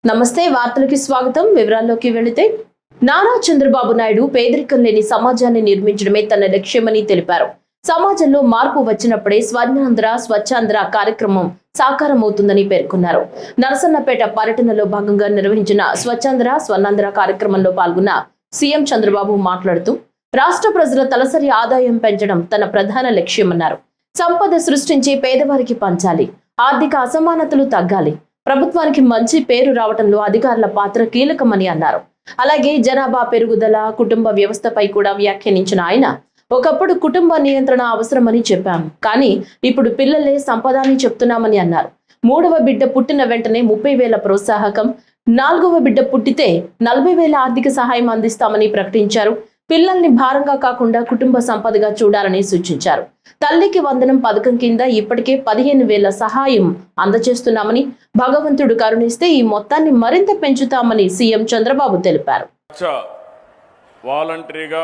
నమస్తే వార్తలకి స్వాగతం. వివరాల్లోకి వెళితే నారా చంద్రబాబు నాయుడు పేదరికం లేని సమాజాన్ని నిర్మించడమే తన లక్ష్యమని తెలిపారు. సమాజంలో మార్పు వచ్చినప్పుడే స్వర్ణాంధ్ర స్వచ్ఛాంధ్ర కార్యక్రమం సాకారమవుతుందని పేర్కొన్నారు. నరసన్నపేట పర్యటనలో భాగంగా నిర్వహించిన స్వచ్ఛాంధ్ర స్వర్ణాంధ్ర కార్యక్రమంలో పాల్గొన్న సీఎం చంద్రబాబు మాట్లాడుతూ రాష్ట్ర ప్రజల తలసరి ఆదాయం పెంచడం తన ప్రధాన లక్ష్యమన్నారు. సంపద సృష్టించి పేదవారికి పంచాలి, ఆర్థిక అసమానతలు తగ్గాలి, ప్రభుత్వానికి మంచి పేరు రావడంలో అధికారుల పాత్ర కీలకమని అన్నారు. అలాగే జనాభా పెరుగుదల, కుటుంబ వ్యవస్థపై కూడా వ్యాఖ్యానించిన ఆయన ఒకప్పుడు కుటుంబ నియంత్రణ అవసరమని చెప్పాం, కానీ ఇప్పుడు పిల్లలే సంపద అని చెప్తున్నామని అన్నారు. 3వ బిడ్డ పుట్టిన వెంటనే 30,000 ప్రోత్సాహకం, 4వ బిడ్డ పుట్టితే 40,000 ఆర్థిక సహాయం అందిస్తామని ప్రకటించారు. పిల్లల్ని భారంగా కాకుండా కుటుంబ సంపదగా చూడాలని సూచించారు. తల్లికి వందనం పథకం కింద ఇప్పటికే 15,000 సహాయం అందజేస్తున్నామని, భగవంతుడు కరుణిస్తే ఈ మొత్తాన్ని మరింత పెంచుతామని సీఎం చంద్రబాబు తెలిపారు. వాలంటరీగా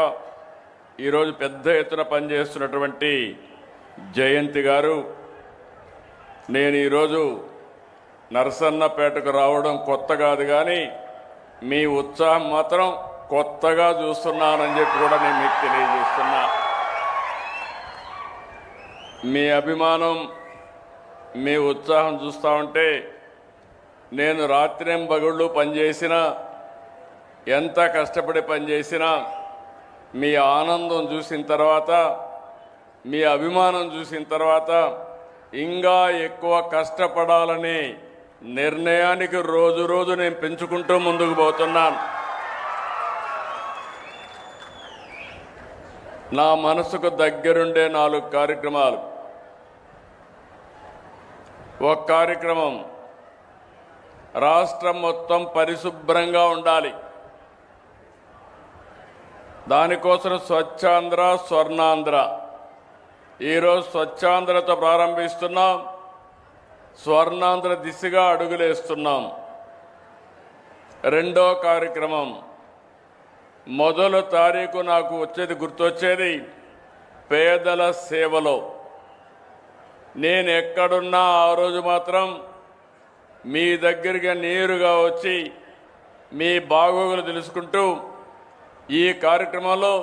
ఈరోజు పెద్ద ఎత్తున పనిచేస్తున్నటువంటి జయంతి గారు, నేను ఈరోజు నరసన్నపేటకు రావడం కొత్త కాదు, కానీ మీ ఉత్సాహం మాత్రం కొత్తగా చూస్తున్నానని చెప్పి కూడా నేను మీకు తెలియజేస్తున్నా. మీ అభిమానం, మీ ఉత్సాహం చూస్తూ ఉంటే నేను రాత్రింబగళ్ళు పనిచేసినా, ఎంత కష్టపడి పనిచేసినా మీ ఆనందం చూసిన తర్వాత, మీ అభిమానం చూసిన తర్వాత ఇంకా ఎక్కువ కష్టపడాలనే నిర్ణయానికి రోజు రోజు నేను పెంచుకుంటూ ముందుకు పోతున్నాను. నా మనసుకు దగ్గరుండే 4 కార్యక్రమాలు. ఒక కార్యక్రమం, రాష్ట్రం మొత్తం పరిశుభ్రంగా ఉండాలి. దానికోసం స్వచ్ఛాంధ్ర స్వర్ణాంధ్ర. ఈరోజు స్వచ్ఛాంధ్రతో ప్రారంభిస్తున్నాం, స్వర్ణాంధ్ర దిశగా అడుగులేస్తున్నాం. రెండో కార్యక్రమం, మొదటి తారీఖు నాకు గుర్తొచ్చేది పేదల సేవలో. నేను ఎక్కడున్నా ఆ రోజు మాత్రం మీ దగ్గరికి నేరుగా వచ్చి మీ బాగోగులు తెలుసుకుంటూ, ఈ కార్యక్రమంలో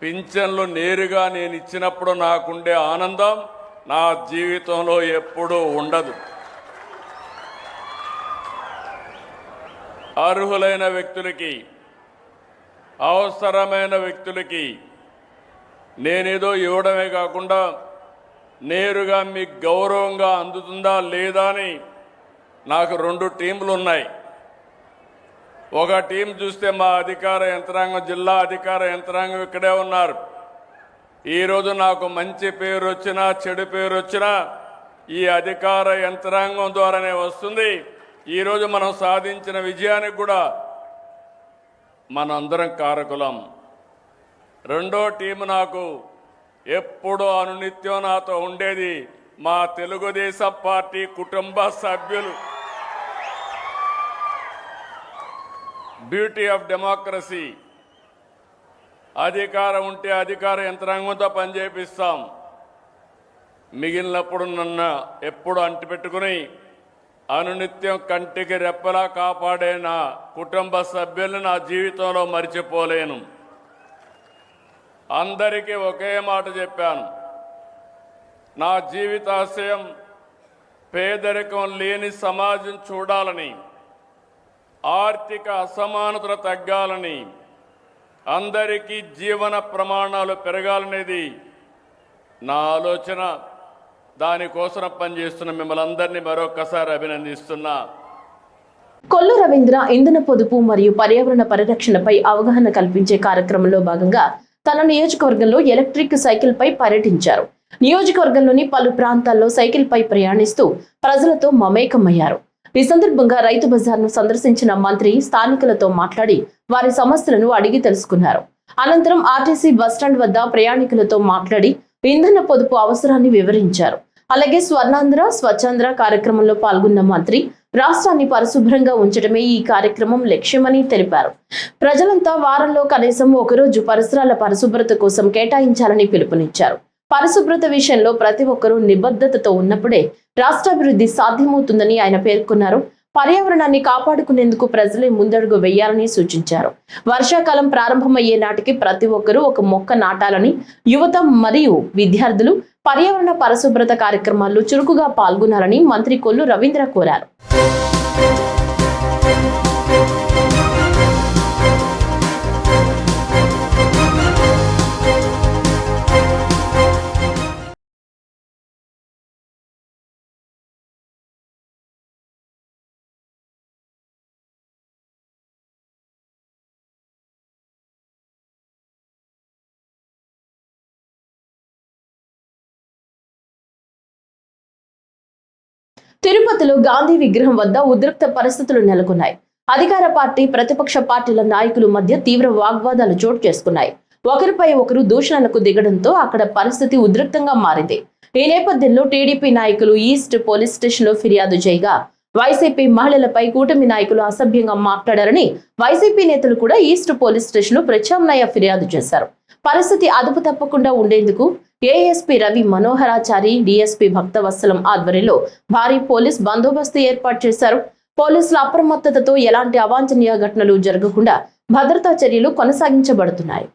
పింఛన్లు నేరుగా నేను ఇచ్చినప్పుడు నాకుండే ఆనందం నా జీవితంలో ఎప్పుడూ ఉండదు. అర్హులైన వ్యక్తులకి, అవసరమైన వ్యక్తులకి నేనేదో ఇవ్వడమే కాకుండా నేరుగా మీకు గౌరవంగా అందుతుందా లేదా అని నాకు 2 టీంలు ఉన్నాయి. ఒక టీం చూస్తే మా అధికార యంత్రాంగం, జిల్లా అధికార యంత్రాంగం ఇక్కడే ఉన్నారు. ఈరోజు నాకు మంచి పేరు వచ్చినా చెడు పేరు వచ్చినా ఈ అధికార యంత్రాంగం ద్వారానే వస్తుంది. ఈరోజు మనం సాధించిన విజయానికి కూడా మనందరం కారకులం. రెండో టీము నాకు ఎప్పుడూ అనునిత్యం నాతో ఉండేది మా తెలుగుదేశం పార్టీ కుటుంబ సభ్యులు. Beauty of democracy. అధికారం ఉంటే అధికార యంత్రాంగంతో పనిచేపిస్తాం. మిగిలినప్పుడు నన్ను ఎప్పుడు అంటిపెట్టుకుని అనునిత్యం కంటికి రెప్పలా కాపాడే నా కుటుంబ సభ్యులను నా జీవితంలో మర్చిపోలేను. అందరికీ ఒకే మాట చెప్పాను, నా జీవితాశయం పేదరికం లేని సమాజం చూడాలని, ఆర్థిక అసమానతలు తగ్గాలని, అందరికీ జీవన ప్రమాణాలు పెరగాలనేది నా ఆలోచన. దానికోసం పనిచేస్తున్న మిమ్మల్ని అందరినీ మరొకసారి అభినందిస్తున్నా. కొల్లు రవీంద్ర ఇంధన పొదుపు మరియు పర్యావరణ పరిరక్షణపై అవగాహన కల్పించే కార్యక్రమంలో భాగంగా తన నియోజకవర్గంలో ఎలక్ట్రిక్ సైకిల్ పై పర్యటించారు. నియోజకవర్గంలోని పలు ప్రాంతాల్లో సైకిల్ పై ప్రయాణిస్తూ ప్రజలతో మమేకమయ్యారు. ఈ సందర్భంగా రైతు బజార్ను సందర్శించిన మంత్రి స్థానికులతో మాట్లాడి వారి సమస్యలను అడిగి తెలుసుకున్నారు. అనంతరం ఆర్టీసీ బస్టాండ్ వద్ద ప్రయాణికులతో మాట్లాడి ఇంధన పొదుపు అవసరాన్ని వివరించారు. అలాగే స్వర్ణాంధ్ర స్వచ్ఛాంధ్ర కార్యక్రమంలో పాల్గొన్న మంత్రి రాష్ట్రాన్ని పరిశుభ్రంగా ఉంచడమే ఈ కార్యక్రమం లక్ష్యమని తెలిపారు. ప్రజలంతా వారంలో కనీసం ఒకరోజు పరిసరాల పరిశుభ్రత కోసం కేటాయించాలని పిలుపునిచ్చారు. పరిశుభ్రత విషయంలో ప్రతి ఒక్కరూ నిబద్ధతతో ఉన్నప్పుడే రాష్ట్రాభివృద్ధి సాధ్యమవుతుందని ఆయన పేర్కొన్నారు. పర్యావరణాన్ని కాపాడుకునేందుకు ప్రజలే ముందడుగు వేయాలని సూచించారు. వర్షాకాలం ప్రారంభమయ్యే నాటికి ప్రతి ఒక్కరూ ఒక మొక్క నాటాలని, యువత మరియు విద్యార్థులు పర్యావరణ పరిశుభ్రత కార్యక్రమాల్లో చురుకుగా పాల్గొనాలని మంత్రి కొల్లు రవీంద్ర కోరారు. తిరుపతిలో గాంధీ విగ్రహం వద్ద ఉద్రిక్త పరిస్థితులు నెలకొన్నాయి. అధికార పార్టీ, ప్రతిపక్ష పార్టీల నాయకుల మధ్య తీవ్ర వాగ్వాదాలు చోటు చేసుకున్నాయి. ఒకరిపై ఒకరు దూషణలకు దిగడంతో అక్కడ పరిస్థితి ఉద్రిక్తంగా మారింది. ఈ నేపథ్యంలో టీడీపీ నాయకులు ఈస్ట్ పోలీస్ స్టేషన్ లో ఫిర్యాదు చేయగా, వైసీపీ మహిళలపై కూటమి నాయకులు అసభ్యంగా మాట్లాడారని వైసీపీ నేతలు కూడా ఈస్ట్ పోలీస్ స్టేషన్ లో ప్రత్యామ్నాయ ఫిర్యాదు చేశారు. పరిస్థితి అదుపు తప్పకుండా ఉండేందుకు ఏఎస్పీ రవి మనోహరాచారి, డీఎస్పీ భక్తవత్సలం ఆధ్వర్యంలో భారీ పోలీస్ బందోబస్తు ఏర్పాటు చేశారు. పోలీసుల అప్రమత్తతతో ఎలాంటి అవాంఛనీయ ఘటనలు జరగకుండా భద్రతా చర్యలు కొనసాగించబడుతున్నాయి.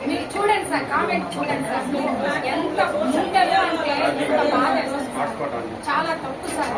మీరు చూడండి సార్, కామెంట్ చూడండి సార్, ఎంత ముందరగా అంటే చాలా తప్పు సార్.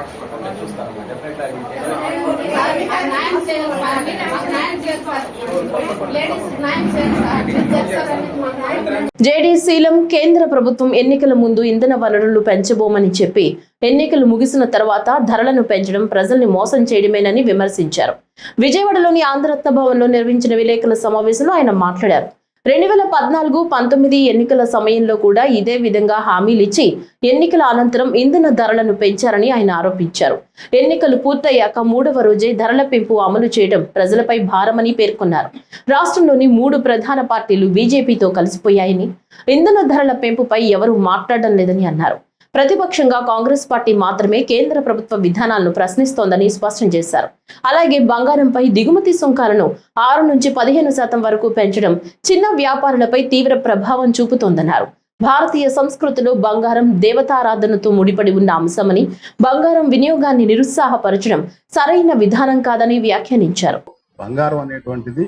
జేడీసీలం కేంద్ర ప్రభుత్వం ఎన్నికల ముందు ఇంధన వనరులు పెంచబోమని చెప్పి ఎన్నికలు ముగిసిన తర్వాత ధరలను పెంచడం ప్రజల్ని మోసం చేయడమేనని విమర్శించారు. విజయవాడలోని ఆంధ్రరత్న భవన్లో నిర్వహించిన విలేకరుల సమావేశంలో ఆయన మాట్లాడారు. 2014-19 ఎన్నికల సమయంలో కూడా ఇదే విధంగా హామీలిచ్చి ఎన్నికల అనంతరం ఇంధన ధరలను పెంచారని ఆయన ఆరోపించారు. ఎన్నికలు పూర్తయ్యాక 3వ రోజే ధరల పెంపు అమలు చేయడం ప్రజలపై భారమని పేర్కొన్నారు. రాష్ట్రంలోని 3 ప్రధాన పార్టీలు బీజేపీతో కలిసిపోయాయని, ఇంధన ధరల పెంపుపై ఎవరూ మాట్లాడడం లేదని అన్నారు. ప్రతిపక్షంగా కాంగ్రెస్ పార్టీ మాత్రమే కేంద్ర ప్రభుత్వ విధానాలను ప్రశ్నిస్తోందని స్పష్టం చేశారు. అలాగే బంగారంపై దిగుమతి సుంకాలను 6 నుంచి 15% వరకు పెంచడం చిన్న వ్యాపారులపై తీవ్ర ప్రభావం చూపుతోందన్నారు. భారతీయ సంస్కృతిలో బంగారం దేవతారాధనతో ముడిపడి ఉన్న అంశమని, బంగారం వినియోగాన్ని నిరుత్సాహపరచడం సరైన విధానం కాదని వ్యాఖ్యానించారు. బంగారం అనేటువంటిది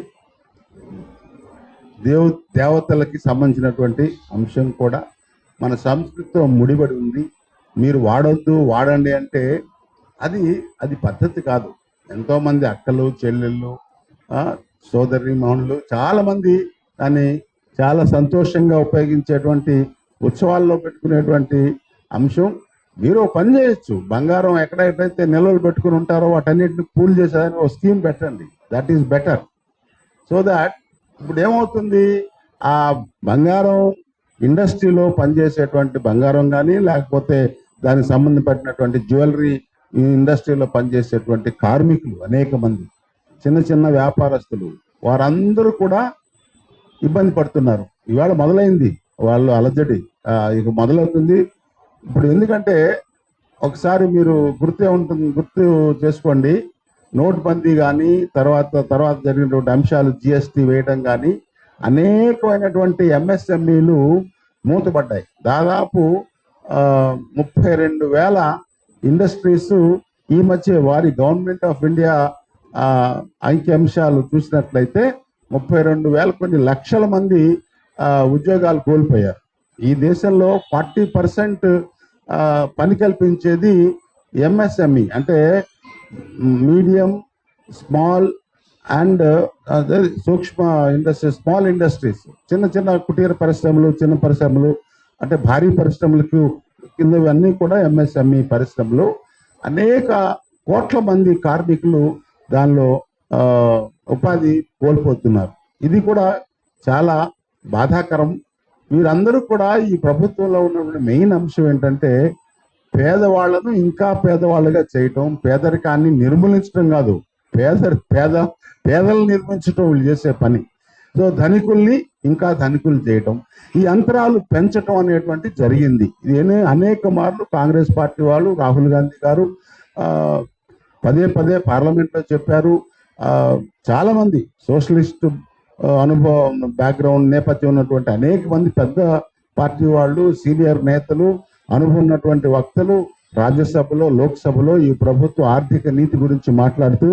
దేవతలకి సంబంధించినటువంటి అంశం కూడా మన సంస్కృతితో ముడిపడి ఉంది. మీరు వాడొద్దు, వాడండి అంటే అది పద్ధతి కాదు. ఎంతోమంది అక్కలు, చెల్లెళ్ళు, సోదరి మౌనులు చాలామంది దాన్ని చాలా సంతోషంగా ఉపయోగించేటువంటి ఉత్సవాల్లో పెట్టుకునేటువంటి అంశం. మీరు పని చేయొచ్చు, బంగారం ఎక్కడెక్కడైతే నిల్వలు పెట్టుకుని ఉంటారో వాటన్నిటిని పూల్ చేసేదానికి ఒక స్కీమ్ పెట్టండి. That is better. So that ఇప్పుడు ఏమవుతుంది, ఆ బంగారం ఇండస్ట్రీలో పనిచేసేటువంటి బంగారం కానీ, లేకపోతే దానికి సంబంధపడినటువంటి జ్యువెలరీ ఇండస్ట్రీలో పనిచేసేటువంటి కార్మికులు అనేక మంది, చిన్న చిన్న వ్యాపారస్తులు, వారందరూ కూడా ఇబ్బంది పడుతున్నారు. ఇవాళ మొదలైంది వాళ్ళు అలజడి, ఇక మొదలవుతుంది ఇప్పుడు. ఎందుకంటే ఒకసారి మీరు గుర్తు చేసుకోండి, నోట్బందీ కానీ తర్వాత జరిగినటువంటి అంశాలు, జిఎస్టీ వేయడం కానీ, అనేకమైనటువంటి ఎంఎస్ఎంఈలు మూతపడ్డాయి. దాదాపు 32,000 ఇండస్ట్రీస్ ఈ మధ్య వారి గవర్నమెంట్ ఆఫ్ ఇండియా అంశాలు చూసినట్లయితే 32,000 కొన్ని లక్షల మంది ఉద్యోగాలు కోల్పోయారు. ఈ దేశంలో 40% పని కల్పించేది ఎంఎస్ఎంఈ, అంటే మీడియం, స్మాల్ అండ్ సూక్ష్మ ఇండస్ట్రీస్, స్మాల్ ఇండస్ట్రీస్, చిన్న చిన్న కుటీర పరిశ్రమలు, చిన్న పరిశ్రమలు, అంటే భారీ పరిశ్రమలకు కిందవన్నీ కూడా ఎంఎస్ఎంఈ పరిశ్రమలు. అనేక కోట్ల మంది కార్మికులు దానిలో ఉపాధి కోల్పోతున్నారు. ఇది కూడా చాలా బాధాకరం. వీరందరూ కూడా ఈ ప్రభుత్వంలో ఉన్నటువంటి మెయిన్ అంశం ఏంటంటే పేదవాళ్లను ఇంకా పేదవాళ్ళుగా చేయటం, పేదరికాన్ని నిర్మూలించడం కాదు, పేదలను నిర్మించడం వీళ్ళు చేసే పని. సో ధనికుల్ని ఇంకా ధనికులు చేయటం, ఈ అంతరాలు పెంచటం అనేటువంటి జరిగింది. ఇది అనేక మార్లు కాంగ్రెస్ పార్టీ వాళ్ళు, రాహుల్ గాంధీ గారు పదే పదే పార్లమెంట్లో చెప్పారు. చాలా మంది సోషలిస్ట్ అనుభవం, బ్యాక్గ్రౌండ్, నేపథ్యం ఉన్నటువంటి అనేక మంది పెద్ద పార్టీ వాళ్ళు, సీనియర్ నేతలు, అనుభవం ఉన్నటువంటి వక్తలు రాజ్యసభలో, లోక్సభలో ఈ ప్రభుత్వ ఆర్థిక నీతి గురించి మాట్లాడుతూ,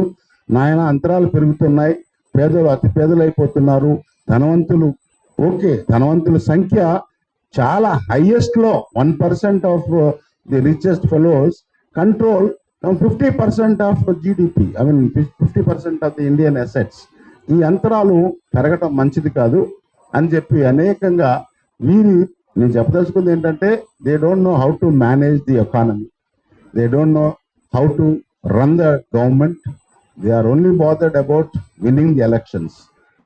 నాయన అంతరాలు పెరుగుతున్నాయి, పేదలు అతి పేదలైపోతున్నారు, ధనవంతులు ధనవంతుల సంఖ్య చాలా హైయెస్ట్ లో 1% of the richest fellows control 50% of GDP, 50% of the Indian assets. ఈ అంతరాలు పెరగటం మంచిది కాదు అని చెప్పి అనేకంగా నేను చెప్పదలుచుకుంది ఏంటంటే, they don't know how to manage the economy, they don't know how to run the government, they are only bothered about winning the elections.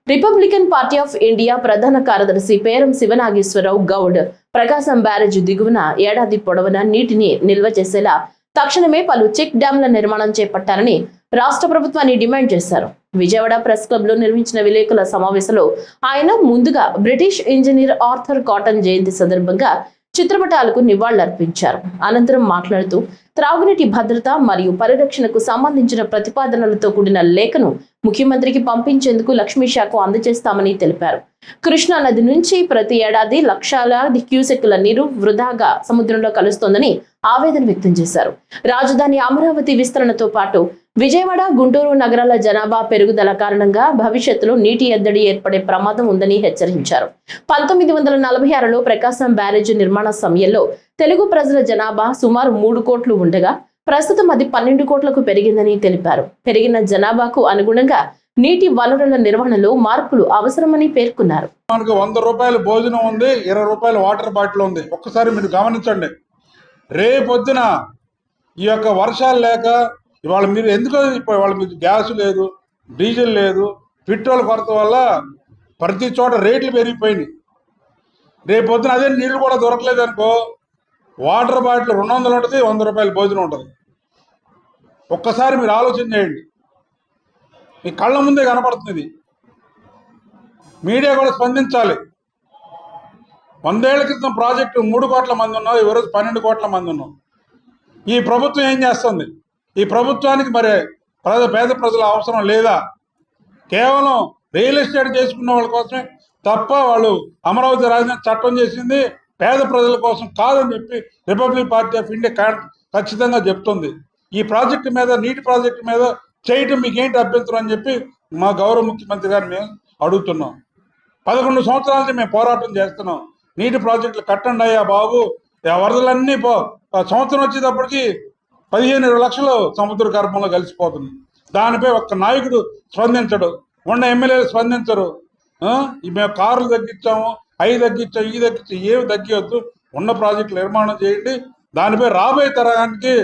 Republican Party of India ప్రధాన కార్యదర్శి పేరం శివనాగేశ్వరరావు గౌడ్ ప్రకాశం బ్యారేజ్ దిగువన ఏడాది పొడవునా నీటిని నిల్వ చేసేలా తక్షణమే పలు చెక్ డ్యాంల నిర్మాణం చేపట్టాలని రాష్ట్ర ప్రభుత్వాన్ని డిమాండ్ చేశారు. విజయవాడ ప్రెస్ క్లబ్ లో నిర్వహించిన విలేకరుల సమావేశంలో ఆయన ముందుగా బ్రిటిష్ ఇంజనీర్ ఆర్థర్ కాటన్ జయంతి సందర్భంగా చిత్రపటాలకు నివాళులర్పించారు. అనంతరం మాట్లాడుతూ త్రాగునీటి భద్రత మరియు పరిరక్షణకు సంబంధించిన ప్రతిపాదనలతో కూడిన లేఖను ముఖ్యమంత్రికి పంపించేందుకు లక్ష్మీ శాఖ అందజేస్తామని తెలిపారు. కృష్ణా నది నుంచి ప్రతి ఏడాది లక్షలాది క్యూసెక్కుల నీరు వృధాగా సముద్రంలో కలుస్తోందని ఆవేదన వ్యక్తం చేశారు. రాజధాని అమరావతి విస్తరణతో పాటు విజయవాడ, గుంటూరు నగరాల జనాభా పెరుగుదల కారణంగా భవిష్యత్తులో నీటి ఎద్దడి ఏర్పడే ప్రమాదం ఉందని హెచ్చరించారు. 1946లో ప్రకాశం బ్యారేజ్ నిర్మాణ సమయంలో తెలుగు ప్రజల జనాభా సుమారు 3 కోట్లు ఉండగా ప్రస్తుతం అది 12 కోట్లకు పెరిగిందని తెలిపారు. పెరిగిన జనాభాకు అనుగుణంగా నీటి వనరుల నిర్వహణలో మార్పులు అవసరమని పేర్కొన్నారు. మనకు 100 రూపాయల భోజనం ఉంది, 20 రూపాయల వాటర్ బాటిల్ ఉంది. ఒక్కసారి మీరు గమనించండి. రేపొద్దున ఈ యొక్క వర్షాలు లేక ఇవాళ మీరు ఎందుకో ఇవాళ మీకు గ్యాస్ లేదు, డీజిల్ లేదు, పెట్రోల్ కొరత వల్ల ప్రతి చోట రేట్లు పెరిగిపోయినాయి. రేపొద్దున అదే నీళ్లు కూడా దొరకలేదు అనుకో, వాటర్ బాటిల్ 200 ఉంటుంది, 100 రూపాయల భోజనం ఉంటుంది. ఒక్కసారి మీరు ఆలోచన చేయండి. మీ కళ్ళ ముందే కనపడుతుంది. మీడియా కూడా స్పందించాలి. 100 ఏళ్ల క్రితం ప్రాజెక్టు 3 కోట్ల మంది ఉన్నాం, ఈరోజు 12 కోట్ల మంది ఉన్నాం. ఈ ప్రభుత్వం ఏం చేస్తుంది? ఈ ప్రభుత్వానికి మరి పేద ప్రజల అవసరం లేదా? కేవలం రియల్ ఎస్టేట్ చేసుకున్న వాళ్ళ కోసమే తప్ప వాళ్ళు అమరావతి రాజధాని చట్టం చేసింది పేద ప్రజల కోసం కాదని చెప్పి రిపబ్లిక్ పార్టీ ఆఫ్ ఇండియా ఖచ్చితంగా చెప్తుంది. ఈ ప్రాజెక్టు మీద, నీటి ప్రాజెక్టు మీద చేయటం మీకేంటి అభ్యంతరం అని చెప్పి మా గౌరవ ముఖ్యమంత్రి గారిని మేము అడుగుతున్నాం. 11 సంవత్సరాల నుంచి మేము పోరాటం చేస్తున్నాం. నీటి ప్రాజెక్టులు కట్టండి అయ్యా బాబు, వరదలన్నీ సంవత్సరం వచ్చేటప్పటికి 15-20 లక్షలు సముద్ర గర్భంలో కలిసిపోతుంది. దానిపై ఒక్క నాయకుడు స్పందించడు, ఉన్న ఎమ్మెల్యేలు స్పందించరు. మేము కార్లు తగ్గించాము, అవి తగ్గించాము, ఇవి తగ్గించాము, ఏమి తగ్గివద్దు, ఉన్న ప్రాజెక్టులు నిర్మాణం చేయండి. దానిపై రాబోయే తరానికి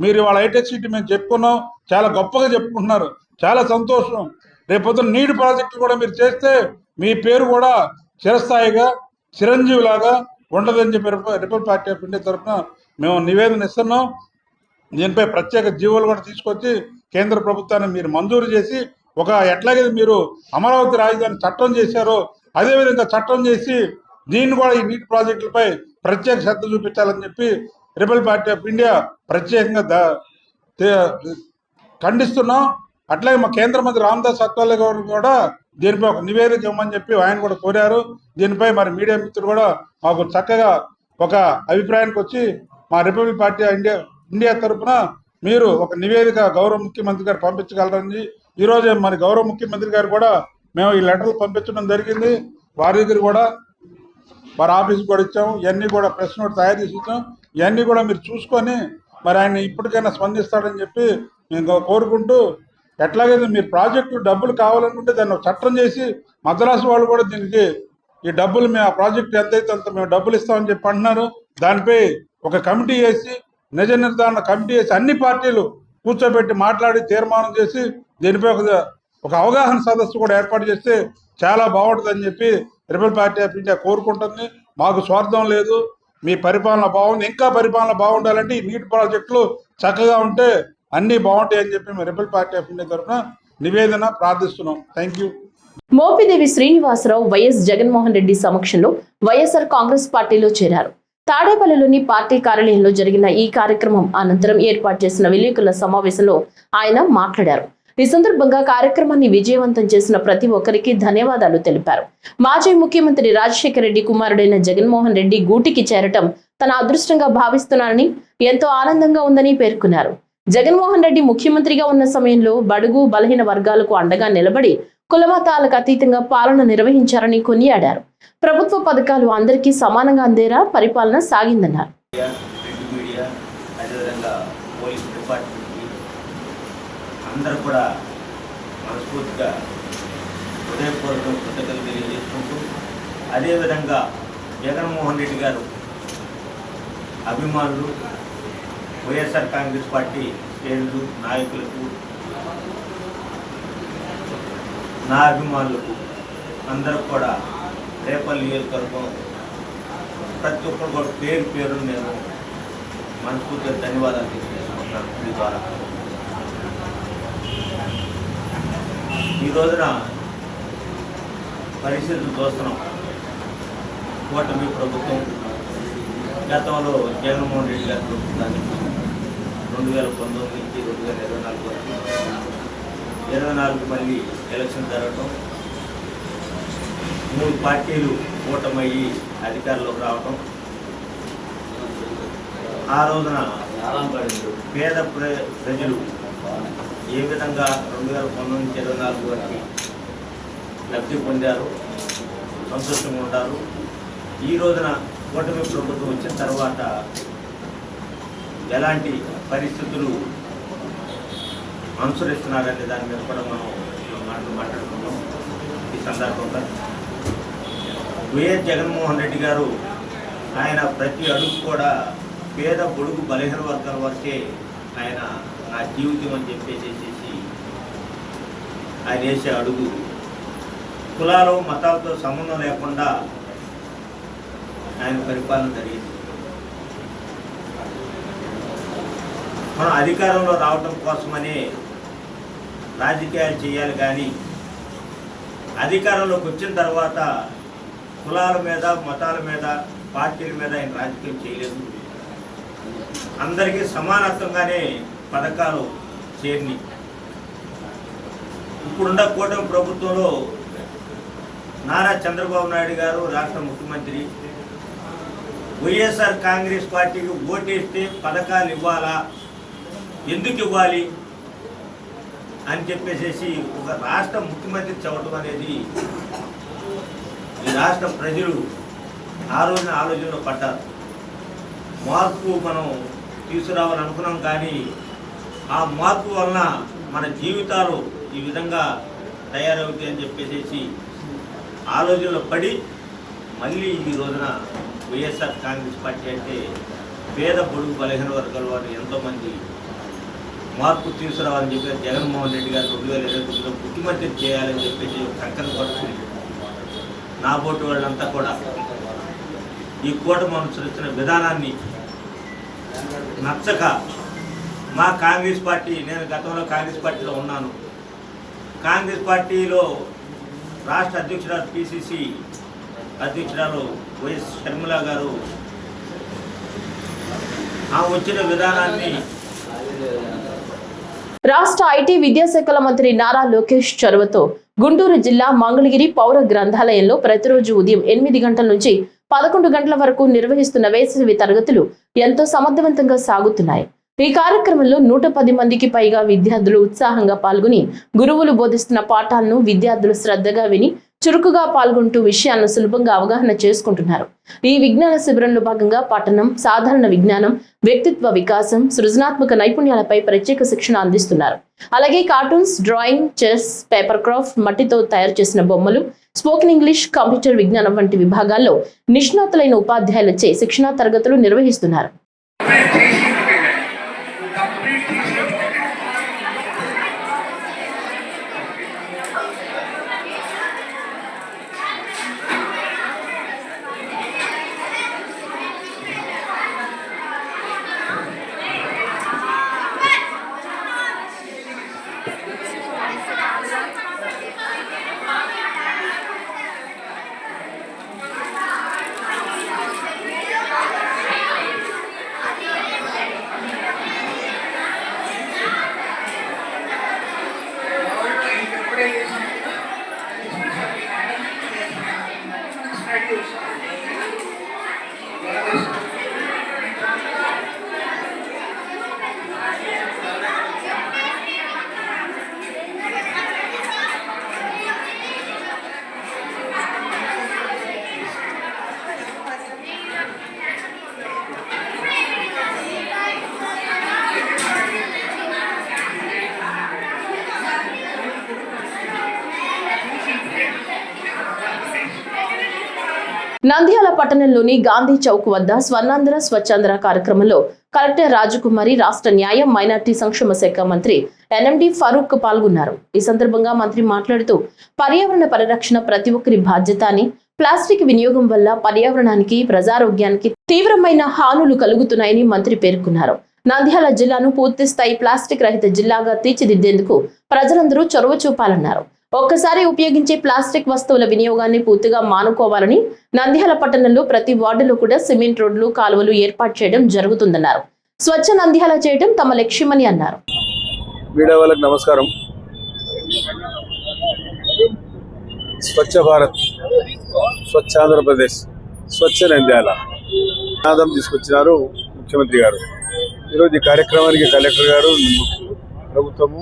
మీరు ఇవాళ హైటెక్ సిటీ మేము చెప్పుకున్నాం, చాలా గొప్పగా చెప్పుకుంటున్నారు, చాలా సంతోషం. రేపొద్దున నీటి ప్రాజెక్టులు కూడా మీరు చేస్తే మీ పేరు కూడా చిరస్థాయిగా చిరంజీవిలాగా ఉండదని చెప్పి రిపబ్లిక్ పార్టీ ఆఫ్ ఇండియా తరఫున మేము నివేదన ఇస్తున్నాం. దీనిపై ప్రత్యేక జీవోలు కూడా తీసుకొచ్చి కేంద్ర ప్రభుత్వాన్ని మీరు మంజూరు చేసి, ఎట్లాగైతే మీరు అమరావతి రాజధాని చట్టం చేశారో అదేవిధంగా చట్టం చేసి దీన్ని కూడా ఈ నీటి ప్రాజెక్టులపై ప్రత్యేక శ్రద్ధ చూపించాలని చెప్పి రిపబ్లిక్ పార్టీ ఆఫ్ ఇండియా ప్రత్యేకంగా ఖండిస్తున్నాం. అట్లాగే మా కేంద్ర మంత్రి రామదాస్ అత్వాలే గారు కూడా దీనిపై ఒక నివేదిక ఇవ్వమని చెప్పి ఆయన కూడా కోరారు. దీనిపై మరి మీడియా మిత్రులు కూడా మాకు చక్కగా ఒక అభిప్రాయానికి వచ్చి మా రిపబ్లిక్ పార్టీ ఇండియా తరఫున మీరు ఒక నివేదిక గౌరవ ముఖ్యమంత్రి గారు పంపించగలరని ఈరోజు మరి గౌరవ ముఖ్యమంత్రి గారు కూడా మేము ఈ లెటర్లు పంపించడం జరిగింది. వారి దగ్గర కూడా వారి ఆఫీస్కి కూడా ఇచ్చాము. ఇవన్నీ కూడా ప్రెస్ నోట్ తయారు చేసి ఇచ్చాం. ఇవన్నీ కూడా మీరు చూసుకొని మరి ఆయన ఇప్పటికైనా స్పందిస్తాడని చెప్పి మేము కోరుకుంటూ, ఎట్లాగైతే మీరు ప్రాజెక్టు డబ్బులు కావాలనుకుంటే దాన్ని ఒక చట్టం చేసి మద్రాసు వాళ్ళు కూడా దీనికి ఈ డబ్బులు మేము ఆ ప్రాజెక్టు ఎంతైతే అంత మేము డబ్బులు ఇస్తామని చెప్పి అంటున్నారు. దానిపై ఒక కమిటీ వేసి, నిజ నిర్ధారణ కమిటీ వేసి అన్ని పార్టీలు కూర్చోబెట్టి మాట్లాడి తీర్మానం చేసి దీనిపై ఒక అవగాహన సదస్సు కూడా ఏర్పాటు చేస్తే చాలా బాగుంటుందని చెప్పి రిపబ్లిక్ పార్టీ ఆఫ్ ఇండియా కోరుకుంటుంది. మాకు స్వార్థం లేదు, మీ పరిపాలన బాగుంది, ఇంకా పరిపాలన బాగుండాలంటే ఈ నీటి ప్రాజెక్టులు చక్కగా ఉంటే అన్నీ బాగుంటాయని చెప్పి మేము రిపబ్లిక్ పార్టీ ఆఫ్ ఇండియా తరఫున నివేదన ప్రార్థిస్తున్నాం. Thank you. Mopidevi Srinivasarao YS Jaganmohan Reddy సమక్షంలో వైఎస్ఆర్ కాంగ్రెస్ పార్టీలో చేరారు. తాడేపల్లిలోని పార్టీ కార్యాలయంలో జరిగిన ఈ కార్యక్రమం అనంతరం ఏర్పాటు చేసిన విలేకరుల సమావేశంలో ఆయన మాట్లాడారు. ఈ సందర్భంగా కార్యక్రమాన్ని విజయవంతం చేసిన ప్రతి ఒక్కరికి ధన్యవాదాలు తెలిపారు. మాజీ ముఖ్యమంత్రి రాజశేఖర రెడ్డి కుమారుడైన జగన్మోహన్ రెడ్డి గూటికి చేరటం తన అదృష్టంగా భావిస్తున్నానని, ఎంతో ఆనందంగా ఉందని పేర్కొన్నారు. జగన్మోహన్ రెడ్డి ముఖ్యమంత్రిగా ఉన్న సమయంలో బడుగు బలహీన వర్గాలకు అండగా నిలబడి కులమతాలకు అతీతంగా పాలన నిర్వహించారని కొనియాడారు. ప్రభుత్వ పథకాలు అందరికీ సమానంగా అందేలా పరిపాలన సాగిందన్నారు. అందరూ కూడా మనస్ఫూర్తిగా హృదయపూర్వక కృతజ్ఞతలు తెలియజేసుకుంటూ, అదేవిధంగా జగన్మోహన్ రెడ్డి గారు అభిమానులు, వైఎస్ఆర్ కాంగ్రెస్ పార్టీ శ్రేణులు, నాయకులకు, నా అభిమానులకు అందరూ కూడా రేపల్లి నియోజకవర్గం ప్రతి ఒక్కరు కూడా పేరు పేరు నేను మనస్ఫూర్తిగా ధన్యవాదాలు తెలియజేసుకుంటున్నాను. ఈ ద్వారా ఈ రోజున పరిస్థితులు చూస్తున్నాం. కూటమి ప్రభుత్వం గతంలో జగన్మోహన్ రెడ్డి గారి ప్రభుత్వాన్ని 2019 నుంచి 2024 వరకు 24 మళ్ళీ ఎలక్షన్ జరగటం, 3 పార్టీలు కూటమయ్యి అధికారంలోకి రావటం, ఆ రోజున పేద ప్రజలు ఏ విధంగా 2019 నుంచి 24 వరకు లబ్ధి పొందారు, సంతోషంగా ఉంటారు. ఈ రోజున కూటమి ప్రభుత్వం వచ్చిన తర్వాత ఎలాంటి పరిస్థితులు అనుసరిస్తున్నారనే దాని మీద కూడా మనం మాట్లాడుకుంటాం. ఈ సందర్భంగా వైఎస్ జగన్మోహన్ రెడ్డి గారు ఆయన ప్రతి అడుగు కూడా పేద పొడుగు బలహీన వర్గాల వరకే ఆయన నా జీవితం అని చెప్పేసి ఆయన వేసే అడుగు కులాలు మతాలతో సంబంధం లేకుండా ఆయన పరిపాలన జరిగింది. మనం అధికారంలో రావడం కోసమనే రాజకీయాలు చేయాలి, కానీ అధికారంలోకి వచ్చిన తర్వాత కులాల మీద, మతాల మీద, పార్టీల మీద ఆయన రాజకీయం చేయలేదు. అందరికీ సమానత్వంగానే పథకాలు చేరిని. ఇప్పుడున్న కూటమి ప్రభుత్వంలో నారా చంద్రబాబు నాయుడు గారు రాష్ట్ర ముఖ్యమంత్రి, వైఎస్ఆర్ కాంగ్రెస్ పార్టీకి ఓటేస్తే పథకాలు ఇవ్వాలా, ఎందుకు ఇవ్వాలి అని చెప్పేసి ఒక రాష్ట్ర ముఖ్యమంత్రి చెప్పడం అనేది ఈ రాష్ట్ర ప్రజలు ఆ రోజున ఆలోచనలో పడ్డారు. మార్పు మనం తీసుకురావాలనుకున్నాం, కానీ ఆ మార్పు వలన మన జీవితాలు ఈ విధంగా తయారవుతాయని చెప్పేసి ఆలోచనలో పడి మళ్ళీ ఈ రోజున వైఎస్ఆర్ కాంగ్రెస్ పార్టీ అంటే పేద పొడుగు బలహీన వర్గాల వారు ఎంతోమంది మార్పు తీసుకురావాలని చెప్పి జగన్మోహన్ రెడ్డి గారు 2029లో ముఖ్యమంత్రి చేయాలని చెప్పేసి కంకణ పడుతుంది. నా బోటు వాళ్ళంతా కూడా ఈ కూటమి అనుసరిస్తున్న విధానాన్ని నచ్చక మా కాంగ్రెస్ పార్టీ, నేను గతంలో కాంగ్రెస్ పార్టీలో ఉన్నాను, కాంగ్రెస్ పార్టీలో రాష్ట్ర అధ్యక్షురాలు పిసిసి అధ్యక్షురాలు వైఎస్ షర్మిల గారు ఆ వచ్చిన విధానాన్ని రాష్ట్ర ఐటీ విద్యాశాఖల మంత్రి నారా లోకేష్ చొరవతో గుంటూరు జిల్లా మంగళగిరి పౌర గ్రంథాలయంలో ప్రతిరోజు ఉదయం 8 గంటల నుంచి 11 గంటల వరకు నిర్వహిస్తున్న వేసవి తరగతులు ఎంతో సమర్థవంతంగా సాగుతున్నాయి. ఈ కార్యక్రమంలో 110 మందికి పైగా విద్యార్థులు ఉత్సాహంగా పాల్గొని గురువులు బోధిస్తున్న పాఠాలను విద్యార్థులు శ్రద్ధగా విని చురుకుగా పాల్గొంటూ విషయాలను సులభంగా అవగాహన చేసుకుంటున్నారు. ఈ విజ్ఞాన శిబిరంలో భాగంగా పఠనం, సాధారణ విజ్ఞానం, వ్యక్తిత్వ వికాసం, సృజనాత్మక నైపుణ్యాలపై ప్రత్యేక శిక్షణ అందిస్తున్నారు. అలాగే cartoons, drawing, chess, paper craft, మట్టితో తయారు చేసిన బొమ్మలు, స్పోకెన్ ఇంగ్లీష్, కంప్యూటర్ విజ్ఞానం వంటి విభాగాల్లో నిష్ణాతులైన ఉపాధ్యాయులచే శిక్షణా తరగతులు నిర్వహిస్తున్నారు. నంద్యాల పట్టణంలోని గాంధీ చౌక్ వద్ద స్వర్ణాంధ్ర స్వచ్ఛాంధ్ర కార్యక్రమంలో కలెక్టర్ రాజకుమారి, రాష్ట్ర న్యాయం, మైనార్టీ సంక్షేమ శాఖ మంత్రి ఎన్ఎండి ఫరూక్ పాల్గొన్నారు. ఈ సందర్భంగా మంత్రి మాట్లాడుతూ పర్యావరణ పరిరక్షణ ప్రతి ఒక్కరి బాధ్యత అని, ప్లాస్టిక్ వినియోగం వల్ల పర్యావరణానికి, ప్రజారోగ్యానికి తీవ్రమైన హానులు కలుగుతున్నాయని మంత్రి పేర్కొన్నారు. నంద్యాల జిల్లాను పూర్తి స్థాయి ప్లాస్టిక్ రహిత జిల్లాగా తీర్చిదిద్దేందుకు ప్రజలందరూ చొరవ చూపాలన్నారు. ఒక్కసారి ఉపయోగించే ప్లాస్టిక్ వస్తువుల వినియోగాన్ని పూర్తిగా మానుకోవాలని, నంద్యాల పట్టణంలో ప్రతి వార్డులో కూడా సిమెంట్ రోడ్లు, కాలువలు ఏర్పాటు చేయడం జరుగుతుందన్నారు. స్వచ్ఛ నంద్యాల చేయడం తమ లక్ష్యమని అన్నారు. మీడియా వాళ్ళకి నమస్కారం. స్వచ్ఛ భారత్, స్వచ్ఛ ఆంధ్రప్రదేశ్, స్వచ్ఛ నంద్యాల నినాదం తీసుకొచ్చినారు ముఖ్యమంత్రి గారు. ఈరోజు ఈ కార్యక్రమానికి కలెక్టర్ గారు, ప్రభుత్వము,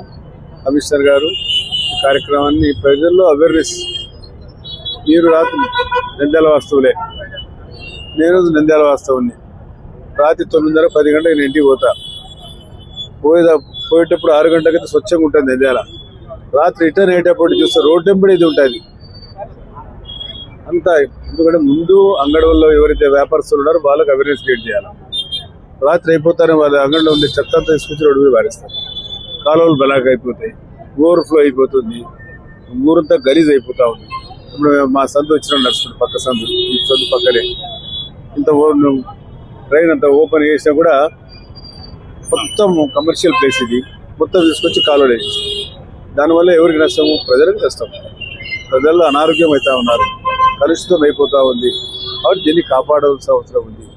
కమిషనర్ గారు ఈ కార్యక్రమాన్ని ప్రజల్లో అవేర్నెస్. మీరు రాత్రి నంద్యాల వాస్తవులే, నేను నంద్యాల వాస్తవుని. రాత్రి 9:30, 10 గంటలకు నేను ఇంటికి పోయేటప్పుడు 6 గంటలకైతే స్వచ్ఛంగా ఉంటుంది నంద్యాల. రాత్రి రిటర్న్ అయ్యేటప్పుడు చూస్తే రోడ్ టెంపుల్ ఇది ఉంటుంది అంతా. ఎందుకంటే ముందు అంగడిలో ఎవరైతే వ్యాపారస్తులు ఉన్నారో వాళ్ళకి అవేర్నెస్ క్రియేట్ చేయాలి. రాత్రి అయిపోతానే వాళ్ళ అంగడిలో ఉండే చెత్త అంతా తీసుకొచ్చి రోడ్డు మీద పారేస్తారు. కాలువలు బ్లాక్ అయిపోతాయి, ఓవర్ఫ్లో అయిపోతుంది, ఊరంతా గలీజ్ అయిపోతా ఉంది. ఇప్పుడు మా సందు వచ్చిన నడుచుకుంటు పక్క సందు, ఈ సందు పక్కనే ఇంత ట్రైన్ అంతా ఓపెన్ చేసినా కూడా మొత్తం కమర్షియల్ ప్లేస్ ఇది. మొత్తం తీసుకొచ్చి కాలువలు వేసి, దానివల్ల ఎవరికి నష్టము? ప్రజలకు నష్టం. ప్రజల్లో అనారోగ్యం అవుతా ఉన్నారు, కలుషితం అయిపోతూ ఉంది. కాబట్టి దీన్ని కాపాడాల్సిన అవసరం ఉంది.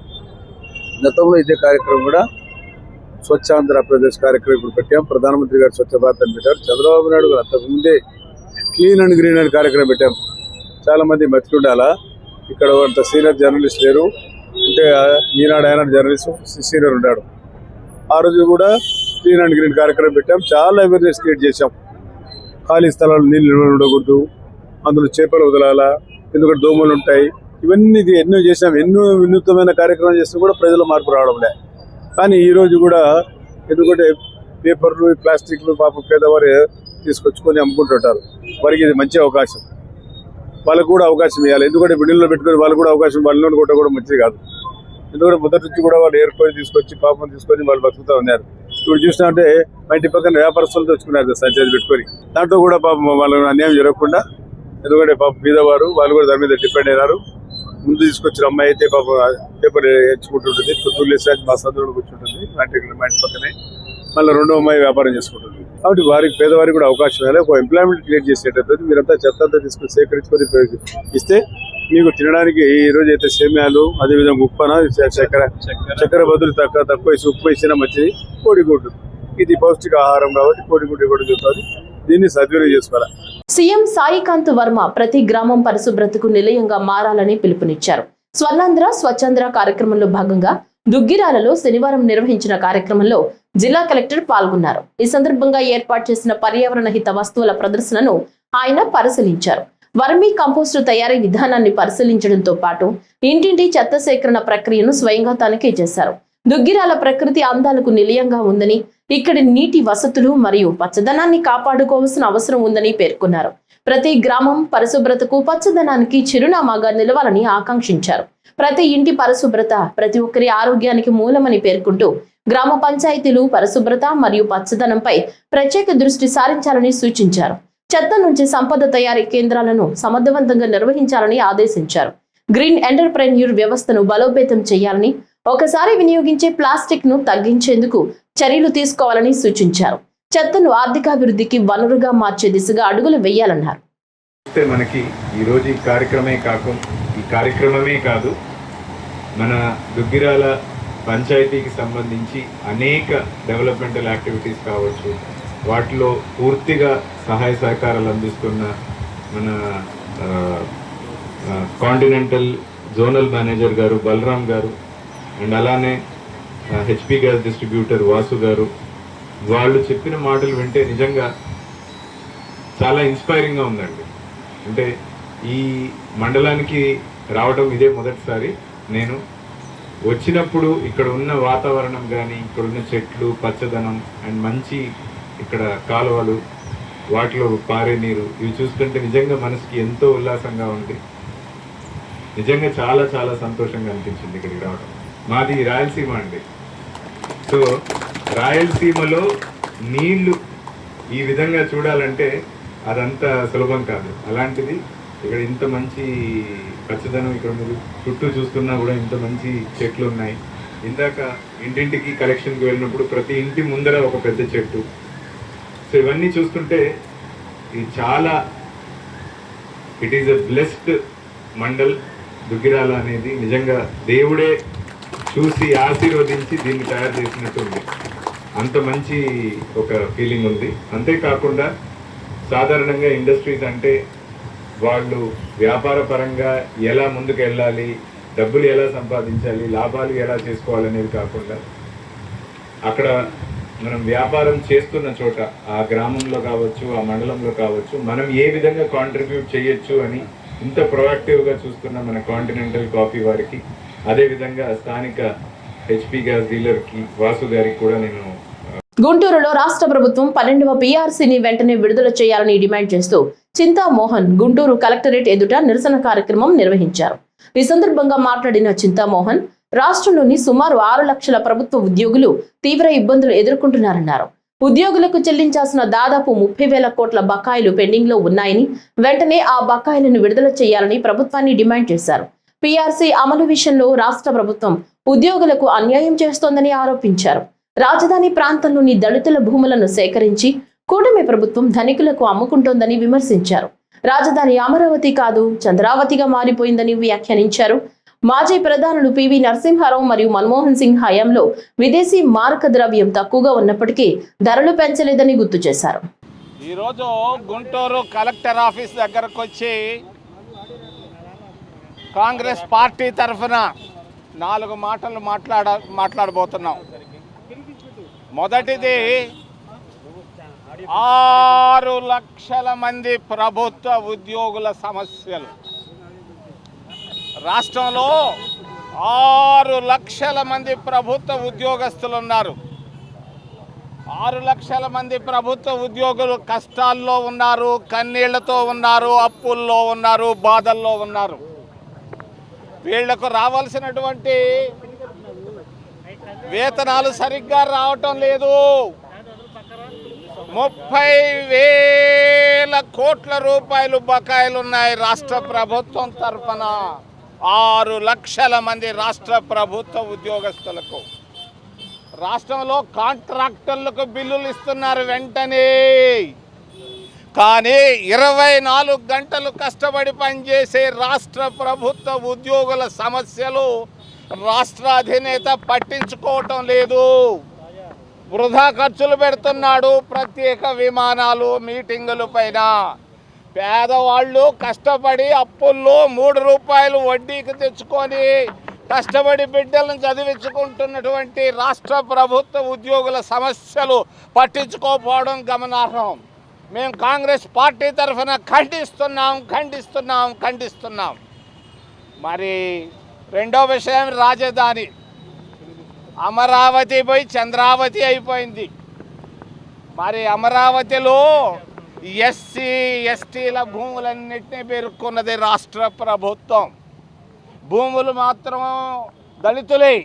గతంలో ఇదే కార్యక్రమం కూడా స్వచ్ఛ ఆంధ్రప్రదేశ్ కార్యక్రమం ఇప్పుడు పెట్టాం. ప్రధానమంత్రి గారు స్వచ్ఛ భారత్ అని పెట్టారు. చంద్రబాబు నాయుడు గారు అంతకుముందే క్లీన్ అండ్ గ్రీన్ అని కార్యక్రమం పెట్టాం. చాలా మంది మర్చిపోయాలా, ఇక్కడ అంత సీనియర్ జర్నలిస్ట్ లేరు, అంటే ఈనాడు ఆయన జర్నలిస్ట్ సీనియర్ ఉన్నాడు. ఆ రోజు కూడా క్లీన్ అండ్ గ్రీన్ కార్యక్రమం పెట్టాం. చాలా అవేర్నెస్ క్రియేట్ చేశాం. ఖాళీ స్థలాలు నీళ్ళు ఉండకూడదు, అందులో చేపలు వదలాలా, ఎందుకంటే దోమలు ఉంటాయి. ఇవన్నీ ఎన్నో చేసాం. ఎన్నో వినూత్నమైన కార్యక్రమం చేస్తే కూడా ప్రజల మార్పు రావడంలే. కానీ ఈరోజు కూడా ఎందుకంటే పేపర్లు, ప్లాస్టిక్లు పాపం పేదవారు తీసుకొచ్చుకొని అమ్ముకుంటుంటారు. వారికి ఇది మంచి అవకాశం, వాళ్ళకు కూడా అవకాశం ఇవ్వాలి. ఎందుకంటే బిల్డింగ్లో పెట్టుకొని వాళ్ళు కూడా అవకాశం, వాళ్ళని కొట్ట కూడా మంచిది కాదు. ఎందుకంటే మొదటి నుంచి కూడా వాళ్ళు ఏర్కొని తీసుకొచ్చి పాపం తీసుకొని వాళ్ళు బతుకుతూ ఉన్నారు. ఇప్పుడు చూసినా అంటే మా ఇంటి పక్కన వ్యాపారస్తులు తెచ్చుకున్నారు సంచారి పెట్టుకొని. దాంట్లో కూడా పాపం వాళ్ళని అన్యాయం జరగకుండా, ఎందుకంటే పాపం పేదవారు వాళ్ళు కూడా దాని మీద డిపెండ్ అయినారు. ముందు తీసుకొచ్చిన అమ్మాయి అయితే పాపం పేపర్ ఎంచుకుంటుంటుంది, పొద్దున్నేసి మా సందులో కూర్చుంటుంది మా ఇంటి పక్కనే. మళ్ళీ రెండో అమ్మాయి వ్యాపారం చేసుకుంటుంది. కాబట్టి వారికి, పేదవారికి కూడా అవకాశం ఇవ్వాలి. ఒక ఎంప్లాయ్మెంట్ క్రియేట్ చేసేటప్పుడు మీరంతా చెత్త అంతా తీసుకొని సేకరించుకొని ఇస్తే మీకు తినడానికి ఈ రోజు అయితే సేమ్యాలు, అదేవిధంగా ఉప్పన, చక్కెర బదులు తక్కువ వేసి ఉప్పు వేసినా మంచిది. కోడిగుడ్డు ఇది పౌష్టిక ఆహారం కాబట్టి కోడిగుడ్డు ఇవ్వడం జరుగుతుంది. దీన్ని సద్వినియోగం చేసుకోవాలి. సీఎం సాయికాంత్ వర్మ ప్రతి గ్రామం పరిశుభ్రతకు నిలయంగా మారాలని పిలుపునిచ్చారు. స్వర్ణాంధ్ర స్వచ్ఛాంధ్ర కార్యక్రమంలో భాగంగా దుగ్గిరాలలో శనివారం నిర్వహించిన కార్యక్రమంలో జిల్లా కలెక్టర్ పాల్గొన్నారు. ఈ సందర్భంగా ఏర్పాటు చేసిన పర్యావరణ హిత వస్తువుల ప్రదర్శనను ఆయన పరిశీలించారు. వర్మీ కంపోస్టు తయారీ విధానాన్ని పరిశీలించడంతో పాటు ఇంటింటి చెత్త సేకరణ ప్రక్రియను స్వయంగా తనిఖీ చేశారు. దుగ్గిరాల ప్రకృతి అందాలకు నిలయంగా ఉందని, ఇక్కడి నీటి వసతులు మరియు పచ్చదనాన్ని కాపాడుకోవాల్సిన అవసరం ఉందని పేర్కొన్నారు. ప్రతి గ్రామం పరిశుభ్రతకు, పచ్చదనానికి చిరునామాగా నిలవాలని ఆకాంక్షించారు. ప్రతి ఇంటి పరిశుభ్రత ప్రతి ఒక్కరి ఆరోగ్యానికి మూలమని పేర్కొంటూ గ్రామ పంచాయతీలు పరిశుభ్రత మరియు పచ్చదనంపై ప్రత్యేక దృష్టి సారించాలని సూచించారు. చెత్త నుంచి సంపద తయారీ కేంద్రాలను సమర్థవంతంగా నిర్వహించాలని ఆదేశించారు. గ్రీన్ ఎంటర్ప్రెన్యూర్ వ్యవస్థను బలోపేతం చేయాలని, ఒకసారి వినియోగించే ప్లాస్టిక్ ను తగ్గించేందుకు చర్యలు తీసుకోవాలని సూచించారు. చెత్తను ఆర్థికాభివృద్ధికి వనరుగా మార్చే దిశగా అడుగులు వేయాలన్నారు. మనకి ఈరోజు ఈ కార్యక్రమమే కాదు, మన దుగ్గిరాల పంచాయతీకి సంబంధించి అనేక డెవలప్మెంటల్ యాక్టివిటీస్ కావచ్చు, వాటిలో పూర్తిగా సహాయ సహకారాలు అందిస్తున్న మన కాంటినెంటల్ జోనల్ మేనేజర్ గారు బలరాం గారు, అండ్ అలానే హెచ్పి గ్యాస్ డిస్ట్రిబ్యూటర్ వాసు గారు, వాళ్ళు చెప్పిన మాటలు వింటే నిజంగా చాలా ఇన్స్పైరింగ్గా ఉందండి. అంటే ఈ మండలానికి రావడం ఇదే మొదటిసారి. నేను వచ్చినప్పుడు ఇక్కడ ఉన్న వాతావరణం కానీ, ఇక్కడ ఉన్న చెట్లు, పచ్చదనం అండ్ మంచి ఇక్కడ కాలువలు, వాటిలో పారే నీరు, ఇవి చూస్తుంటే నిజంగా మనసుకి ఎంతో ఉల్లాసంగా ఉంది. నిజంగా చాలా చాలా సంతోషంగా అనిపించింది ఇక్కడికి రావడం. మాది రాయలసీమ అండి. సో రాయలసీమలో నీళ్లు ఈ విధంగా చూడాలంటే అదంతా సులభం కాదు. అలాంటిది ఇక్కడ ఇంత మంచి పచ్చదనం, ఇక్కడ మీరు చుట్టూ చూస్తున్నా కూడా ఇంత మంచి చెట్లు ఉన్నాయి. ఇందాక ఇంటింటికి కలెక్షన్కి వెళ్ళినప్పుడు ప్రతి ఇంటి ముందర ఒక పెద్ద చెట్టు. సో ఇవన్నీ చూస్తుంటే ఇది చాలా, it is a blessed mandal Duggirala అనేది. నిజంగా దేవుడే చూసి ఆశీర్వదించి దీన్ని తయారు చేసినట్టు ఉంది. అంత మంచి ఒక ఫీలింగ్ ఉంది. అంతేకాకుండా సాధారణంగా ఇండస్ట్రీస్ అంటే వాళ్ళు వ్యాపార పరంగా ఎలా ముందుకు వెళ్ళాలి, డబ్బులు ఎలా సంపాదించాలి, లాభాలు ఎలా చేసుకోవాలనేది కాకుండా అక్కడ మనం వ్యాపారం చేస్తున్న చోట, ఆ గ్రామంలో కావచ్చు, ఆ మండలంలో కావచ్చు, మనం ఏ విధంగా కాంట్రిబ్యూట్ చేయొచ్చు అని ఇంత ప్రొయాక్టివ్గా చూస్తున్న మన కాంటినెంటల్ కాఫీ వారికి, అదేవిధంగా స్థానిక హెచ్పి గ్యాస్ డీలర్కి వాసు గారికి కూడా నేను. గుంటూరులో రాష్ట్ర ప్రభుత్వం 12వ పీఆర్సీని వెంటనే విడుదల చేయాలని డిమాండ్ చేస్తూ చింతామోహన్ గుంటూరు కలెక్టరేట్ ఎదుట నిరసన కార్యక్రమం నిర్వహించారు. ఈ సందర్భంగా మాట్లాడిన చింతామోహన్, రాష్ట్రంలోని సుమారు 6 లక్షల ప్రభుత్వ ఉద్యోగులు తీవ్ర ఇబ్బందులు ఎదుర్కొంటున్నారన్నారు. ఉద్యోగులకు చెల్లించాల్సిన దాదాపు 30,000 కోట్ల బకాయిలు పెండింగ్ లో ఉన్నాయని, వెంటనే ఆ బకాయిలను విడుదల చేయాలని ప్రభుత్వాన్ని డిమాండ్ చేశారు. పీఆర్సీ అమలు విషయంలో రాష్ట్ర ప్రభుత్వం ఉద్యోగులకు అన్యాయం చేస్తోందని ఆరోపించారు. రాజధాని ప్రాంతంలోని దళితుల భూములను సేకరించి కూటమి ప్రభుత్వం ధనికులకు అమ్ముకుంటోందని విమర్శించారు. రాజధాని అమరావతి కాదు, చంద్రావతిగా మారిపోయిందని వ్యాఖ్యానించారు. మాజీ ప్రధానులు పివి నరసింహారావు మరియు మన్మోహన్ సింగ్ హయాంలో విదేశీ మారక ద్రవ్యం తక్కువగా ఉన్నప్పటికీ ధరలు పెంచలేదని గుర్తు చేశారు. ఈరోజు గుంటూరు కలెక్టర్ ఆఫీస్ దగ్గరకు వచ్చి కాంగ్రెస్ పార్టీ తరఫున 4 మాటలు మాట్లాడబోతున్నాం. మొదటిది, 6 లక్షల మంది ప్రభుత్వ ఉద్యోగుల సమస్యలు. రాష్ట్రంలో 6 లక్షల మంది ప్రభుత్వ ఉద్యోగస్తులు ఉన్నారు. 6 లక్షల మంది ప్రభుత్వ ఉద్యోగులు కష్టాల్లో ఉన్నారు, కన్నీళ్లతో ఉన్నారు, అప్పుల్లో ఉన్నారు, బాధల్లో ఉన్నారు. వీళ్లకు రావాల్సినటువంటి వేతనాలు సరిగ్గా రావటం లేదు. 30,000 కోట్ల రూపాయలు బకాయిలు ఉన్నాయి రాష్ట్ర ప్రభుత్వం తరఫున 6 లక్షల మంది రాష్ట్ర ప్రభుత్వ ఉద్యోగస్తులకు. రాష్ట్రంలో కాంట్రాక్టర్లకు బిల్లులు ఇస్తున్నారు వెంటనే, కానీ 24 గంటలు కష్టపడి పనిచేసే రాష్ట్ర ప్రభుత్వ ఉద్యోగుల సమస్యలు రాష్ట్ర అధినేత పట్టించుకోవటం లేదు. వృధా ఖర్చులు పెడుతున్నాడు, ప్రత్యేక విమానాలు, మీటింగుల పైన. పేదవాళ్ళు కష్టపడి అప్పుల్లో 3 రూపాయలు వడ్డీకి తెచ్చుకొని కష్టపడి బిడ్డలను చదివించుకుంటున్నటువంటి రాష్ట్ర ప్రభుత్వ ఉద్యోగుల సమస్యలు పట్టించుకోకపోవడం గమనార్హం. మేము కాంగ్రెస్ పార్టీ తరఫున ఖండిస్తున్నాం. మరి రెండో విషయం రాజధాని. అమరావతి పోయి చంద్రావతి అయిపోయింది. మరి అమరావతిలో ఎస్సీ ఎస్టీల భూములన్నింటినీ పేర్కొన్నది రాష్ట్ర ప్రభుత్వం. భూములు మాత్రం దళితులే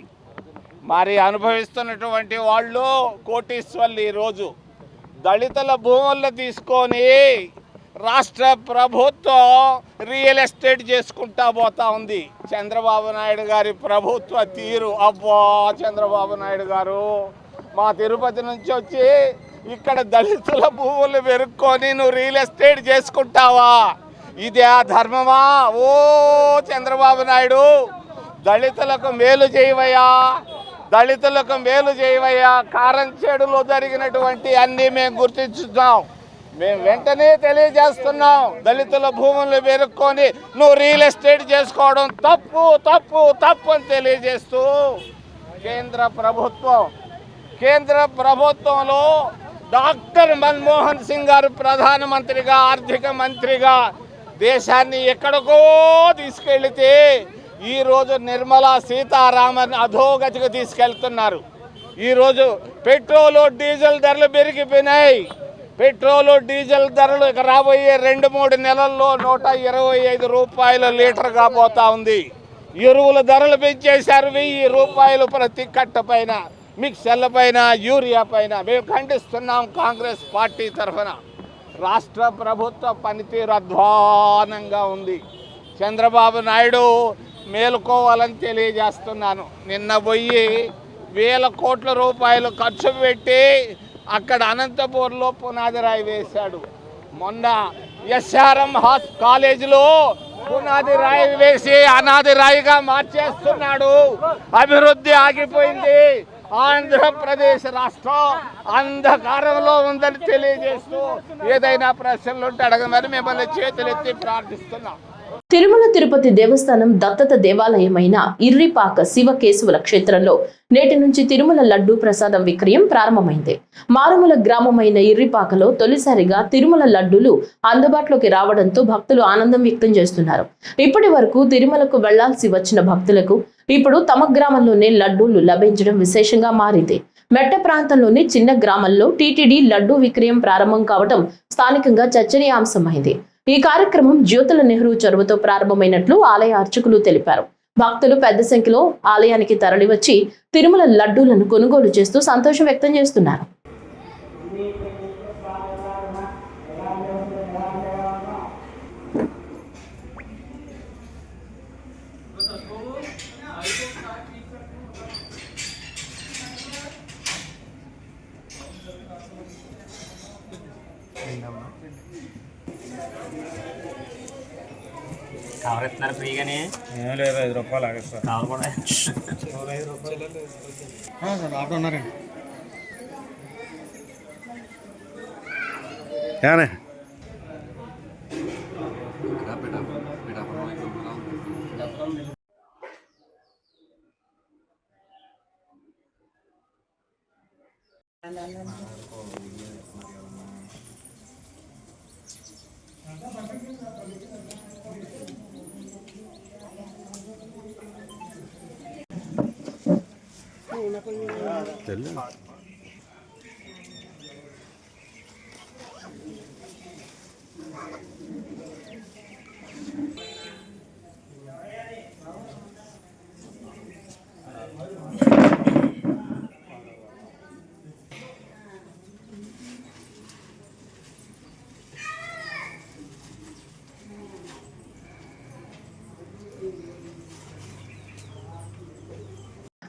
మరి అనుభవిస్తున్నటువంటి వాళ్ళు కోటీశ్వర్లు. ఈరోజు దళితుల భూములను తీసుకొని రాష్ట్ర ప్రభుత్వం రియల్ ఎస్టేట్ చేసుకుంటా పోతా ఉంది. చంద్రబాబు నాయుడు గారి ప్రభుత్వ తీరు, అబ్బా చంద్రబాబు నాయుడు గారు మా తిరుపతి నుంచి వచ్చి ఇక్కడ దళితుల భూములు పెరుక్కొని నువ్వు రియల్ ఎస్టేట్ చేసుకుంటావా? ఇదే ధర్మమా? ఓ చంద్రబాబు నాయుడు, దళితులకు మేలు చేయవయ్యా. కారంచేడులో జరిగినటువంటి అన్నీ మేము గుర్తించున్నాం. మేము వెంటనే తెలియజేస్తున్నాం, దళితుల భూములు పెరుక్కొని నువ్వు రియల్ ఎస్టేట్ చేసుకోవడం తప్పు అని తెలియజేస్తూ కేంద్ర ప్రభుత్వంలో డాక్టర్ మన్మోహన్ సింగ్ గారు ప్రధానమంత్రిగా, ఆర్థిక మంత్రిగా దేశాన్ని ఎక్కడికో తీసుకెళ్తే ఈరోజు నిర్మలా సీతారామన్ అధోగతికి తీసుకెళ్తున్నారు. ఈరోజు పెట్రోలు డీజిల్ ధరలు పెరిగిపోయినాయి. పెట్రోలు డీజిల్ ధరలు ఇక రాబోయే 2-3 నెలల్లో 125 రూపాయల లీటర్గా పోతా ఉంది. ఎరువుల ధరలు పెంచేశారు 1000 రూపాయలు ప్రతి కట్ట పైన, మిక్సర్ల పైన, యూరియా పైన. మేము ఖండిస్తున్నాం కాంగ్రెస్ పార్టీ తరఫున. రాష్ట్ర ప్రభుత్వ పనితీరు అధ్వానంగా ఉంది. చంద్రబాబు నాయుడు మేలుకోవాలని తెలియజేస్తున్నాను. నిన్న పోయి 1000 కోట్ల రూపాయలు ఖర్చు పెట్టి అక్కడ అనంతపూర్లో పునాది రాయి వేశాడు. మొన్న ఎస్ఆర్ఎం కాలేజీలో పునాది రాయి వేసి అనాది రాయిగా మార్చేస్తున్నాడు. అభివృద్ధి ఆగిపోయింది. ఆంధ్రప్రదేశ్ రాష్ట్రం అంధకారంలో ఉందని తెలియజేస్తూ ఏదైనా ప్రశ్నలు ఉంటే అడగమని మిమ్మల్ని చేతులెత్తి ప్రార్థిస్తున్నాం. తిరుమల తిరుపతి దేవస్థానం దత్తత దేవాలయమైన ఇర్రిపాక శివకేశవుల క్షేత్రంలో నేటి నుంచి తిరుమల లడ్డూ ప్రసాదం విక్రయం ప్రారంభమైంది. మారుమూల గ్రామమైన ఇర్రిపాకలో తొలిసారిగా తిరుమల లడ్డూలు అందుబాటులోకి రావడంతో భక్తులు ఆనందం వ్యక్తం చేస్తున్నారు. ఇప్పటి వరకు తిరుమలకు వెళ్లాల్సి వచ్చిన భక్తులకు ఇప్పుడు తమ గ్రామంలోనే లడ్డూలు లభించడం విశేషంగా మారింది. మెట్ట ప్రాంతంలోని చిన్న గ్రామంలో టీటీడీ లడ్డూ విక్రయం ప్రారంభం కావడం స్థానికంగా చర్చనీయాంశమైంది. ఈ కార్యక్రమం జ్యోతుల నెహ్రూ చొరవతో ప్రారంభమైనట్లు ఆలయ అర్చకులు తెలిపారు. భక్తులు పెద్ద సంఖ్యలో ఆలయానికి తరలివచ్చి తిరుమల లడ్డూలను కొనుగోలు చేస్తూ సంతోషం వ్యక్తం చేస్తున్నారు. కవర్ ఇస్తున్నారు ఫ్రీగానే? ఏం లేదు, 5 రూపాయలు ఆగేస్తారు. కవర్ కూడా 5 రూపాయలు ఆటో ఉన్నారండి.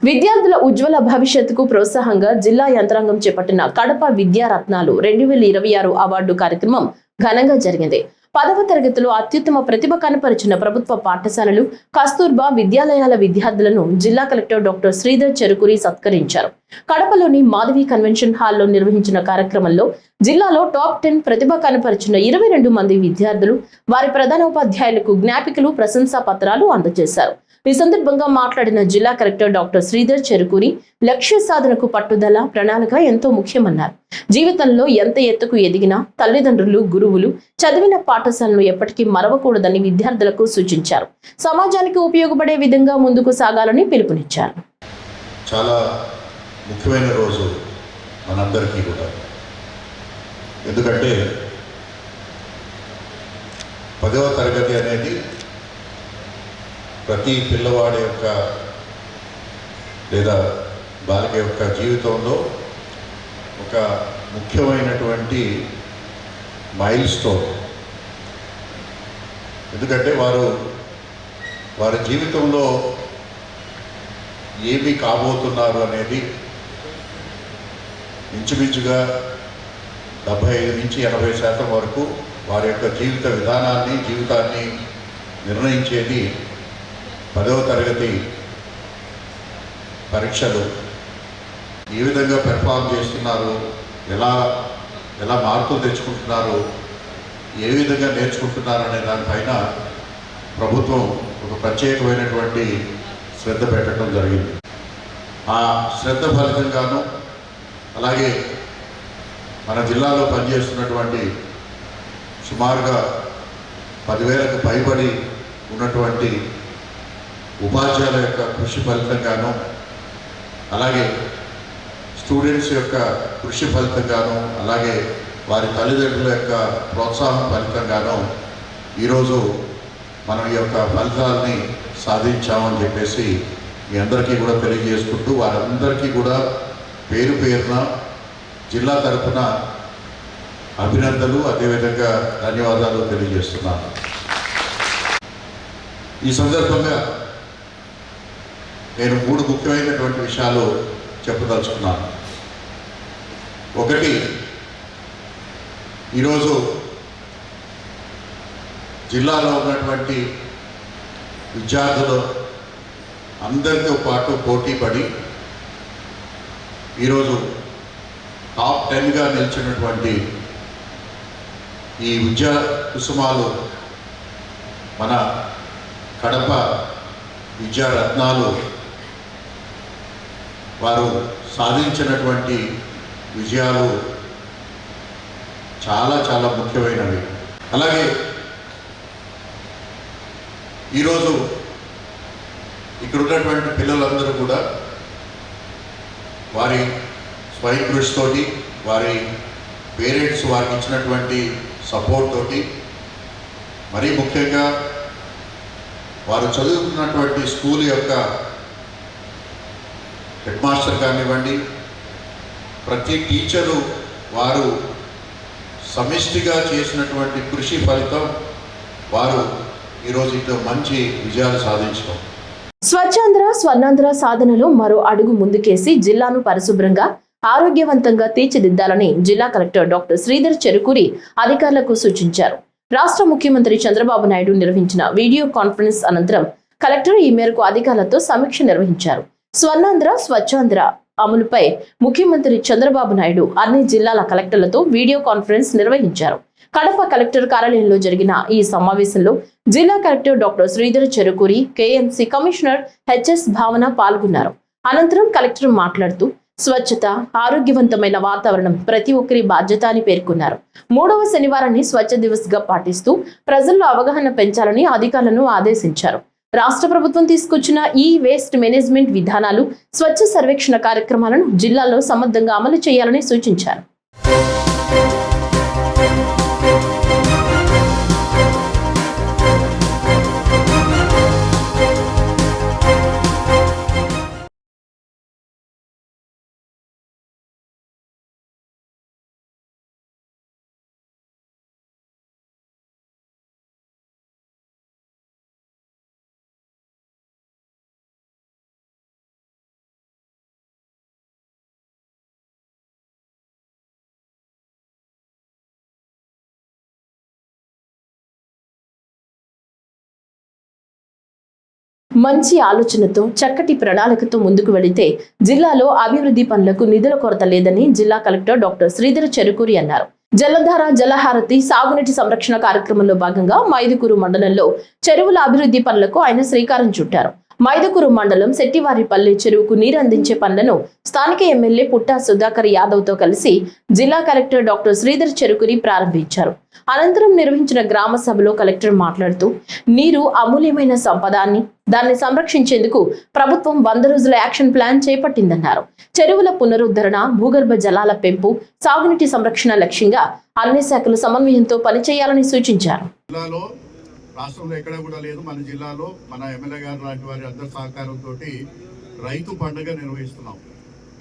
విద్యార్థుల ఉజ్వల భవిష్యత్తుకు ప్రోత్సాహంగా జిల్లా యంత్రాంగం చేపట్టిన కడప విద్యారత్నాలు 2026 అవార్డు కార్యక్రమం ఘనంగా జరిగింది. 10వ తరగతిలో అత్యుత్తమ ప్రతిభ కనపరిచిన ప్రభుత్వ పాఠశాలలు, కస్తూర్బా విద్యాలయాల విద్యార్థులను జిల్లా కలెక్టర్ డాక్టర్ శ్రీధర్ చెరుకూరి సత్కరించారు. కడపలోని మాధవి కన్వెన్షన్ హాల్లో నిర్వహించిన కార్యక్రమంలో జిల్లాలో టాప్ 10 ప్రతిభ కనపరిచిన 22 మంది విద్యార్థులు, వారి ప్రధానోపాధ్యాయులకు జ్ఞాపికలు, ప్రశంసా పత్రాలు అందజేశారు. ఈ సందర్భంగా మాట్లాడిన జిల్లా కలెక్టర్ డాక్టర్ శ్రీధర్ చెరుకూరి లక్ష్య సాధనకు పట్టుదల, ప్రణాళిక ఎంతో ముఖ్యమన్నారు. జీవితంలో ఎంత ఎత్తుకు ఎదిగినా తల్లిదండ్రులు, గురువులు, చదివిన పాఠశాలను ఎప్పటికీ మరవకూడదని విద్యార్థులకు సూచించారు. సమాజానికి ఉపయోగపడే విధంగా ముందుకు సాగాలని పిలుపునిచ్చారు. చాలా ముఖ్యమైన రోజు మనందరికీ కూడా. ఎందుకంటే 10వ తరగతి అనేది ప్రతి పిల్లవాడి యొక్క లేదా బాలిక యొక్క జీవితంలో ఒక ముఖ్యమైనటువంటి మైల్ స్టోన్. ఎందుకంటే వారి జీవితంలో ఏమి కాబోతున్నారు అనేది ఇంచుమించుగా 75 నుంచి 80% వరకు వారి యొక్క జీవిత విధానాన్ని, జీవితాన్ని నిర్ణయించేది 10వ తరగతి పరీక్షలు. ఏ విధంగా పెర్ఫార్మ్ చేస్తున్నారు, ఎలా మార్కులు తెచ్చుకుంటున్నారు, ఏ విధంగా నేర్చుకుంటున్నారు అనే దానిపైన ప్రభుత్వం ఒక ప్రత్యేకమైనటువంటి శ్రద్ధ పెట్టడం జరిగింది. ఆ శ్రద్ధ ఫలితంగాను అలాగే మన జిల్లాలో పనిచేస్తున్నటువంటి సుమారుగా 10,000కు పైబడి ఉన్నటువంటి ఉపాధ్యాయుల యొక్క కృషి ఫలితంగాను అలాగే స్టూడెంట్స్ యొక్క కృషి ఫలితంగాను అలాగే వారి తల్లిదండ్రుల యొక్క ప్రోత్సాహం ఫలితంగాను ఈరోజు మనం ఈ యొక్క ఫలితాలని సాధించామని చెప్పేసి మీ అందరికీ కూడా తెలియజేసుకుంటూ వారందరికీ కూడా పేరు పేరున జిల్లా తరఫున అభినందనలు అదేవిధంగా ధన్యవాదాలు తెలియజేస్తున్నాను. ఈ సందర్భంగా నేను 3 ముఖ్యమైనటువంటి విషయాలు చెప్పదలుచుకున్నాను. ఒకటి, ఈరోజు జిల్లాలో ఉన్నటువంటి విద్యార్థులు అందరితో పాటు పోటీ పడి ఈరోజు టాప్ 10గా నిలిచినటువంటి ఈ విద్యా కుసుమాలు మన కడప విద్యారత్నాలు వారు సాధించినటువంటి విజయాలు చాలా చాలా ముఖ్యమైనవి. అలాగే ఈరోజు ఇక్కడ ఉన్నటువంటి పిల్లలందరూ కూడా వారి స్వయం కృషితోటి, వారి పేరెంట్స్ వారికి ఇచ్చినటువంటి సపోర్ట్ తోటి, మరీ ముఖ్యంగా వారు చదువుతున్నటువంటి స్కూల్ యొక్క హెడ్ మాస్టర్ కానివ్వండి, ప్రతి టీచరు వారు సమిష్టిగా చేసినటువంటి కృషి ఫలితం వారు ఈరోజు ఇంత మంచి విజయాలు సాధించడం. స్వచ్ఛాంధ్ర, స్వర్ణాంధ్ర సాధనలో మరో అడుగు ముందుకేసి జిల్లాను పరిశుభ్రంగా, ఆరోగ్యవంతంగా తీర్చిదిద్దాలని జిల్లా కలెక్టర్ డాక్టర్ శ్రీధర్ చెరుకూరి అధికారులకు సూచించారు. రాష్ట్ర ముఖ్యమంత్రి చంద్రబాబు నాయుడు నిర్వహించిన వీడియో కాన్ఫరెన్స్ అనంతరం కలెక్టర్ ఈ మేరకు అధికారులతో సమీక్ష నిర్వహించారు. స్వర్ణాంధ్ర, స్వచ్ఛాంధ్ర అమలుపై ముఖ్యమంత్రి చంద్రబాబు నాయుడు అన్ని జిల్లాల కలెక్టర్లతో వీడియో కాన్ఫరెన్స్ నిర్వహించారు. కడప కలెక్టర్ కార్యాలయంలో జరిగిన ఈ సమావేశంలో జిల్లా collector doctor Sridhar Cherukuri, KMC commissioner HS Bhavana పాల్గొన్నారు. అనంతరం కలెక్టర్ మాట్లాడుతూ స్వచ్ఛత, ఆరోగ్యవంతమైన వాతావరణం ప్రతి ఒక్కరి బాధ్యత అని పేర్కొన్నారు. 3వ శనివారాన్ని స్వచ్ఛ దివస్ గా పాటిస్తూ ప్రజల్లో అవగాహన పెంచాలని అధికారులను ఆదేశించారు. రాష్ట్ర ప్రభుత్వం తీసుకొచ్చిన ఈ వేస్ట్ మేనేజ్మెంట్ విధానాలు, స్వచ్ఛ సర్వేక్షణ కార్యక్రమాలను జిల్లాలో సమర్థంగా అమలు చేయాలని సూచించారు. మంచి ఆలోచనతో, చక్కటి ప్రణాళికతో ముందుకు వెళితే జిల్లాలో అభివృద్ధి పనులకు నిధుల కొరత లేదని జిల్లా కలెక్టర్ డాక్టర్ శ్రీధర్ చెరుకూరి అన్నారు. జలధార, జలహారతి సాగునీటి సంరక్షణ కార్యక్రమంలో భాగంగా మైదుకూరు మండలంలో చెరువుల అభివృద్ధి పనులకు ఆయన శ్రీకారం చుట్టారు. మైదుకూరు మండలం శెట్టివారిపల్లి చెరువుకు నీరు అందించే పనులను స్థానిక ఎమ్మెల్యే పుట్టా సుధాకర్ యాదవ్ తో కలిసి జిల్లా కలెక్టర్ డాక్టర్ శ్రీధర్ చెరుకుని ప్రారంభించారు. అనంతరం నిర్వహించిన గ్రామ సభలో కలెక్టర్ మాట్లాడుతూ నీరు అమూల్యమైన సంపద అని దాన్ని సంరక్షించేందుకు ప్రభుత్వం 100 రోజుల యాక్షన్ ప్లాన్ చేపట్టిందన్నారు. చెరువుల పునరుద్ధరణ, భూగర్భ జలాల పెంపు, సాగునీటి సంరక్షణ లక్ష్యంగా అన్ని శాఖలు సమన్వయంతో పనిచేయాలని సూచించారు. రాష్ట్రంలో ఎక్కడ కూడా లేదు. మన జిల్లాలో మన ఎమ్మెల్యే గారు లాంటి వారి అందరి సహకారంతో రైతు పండుగ నిర్వహిస్తున్నాం.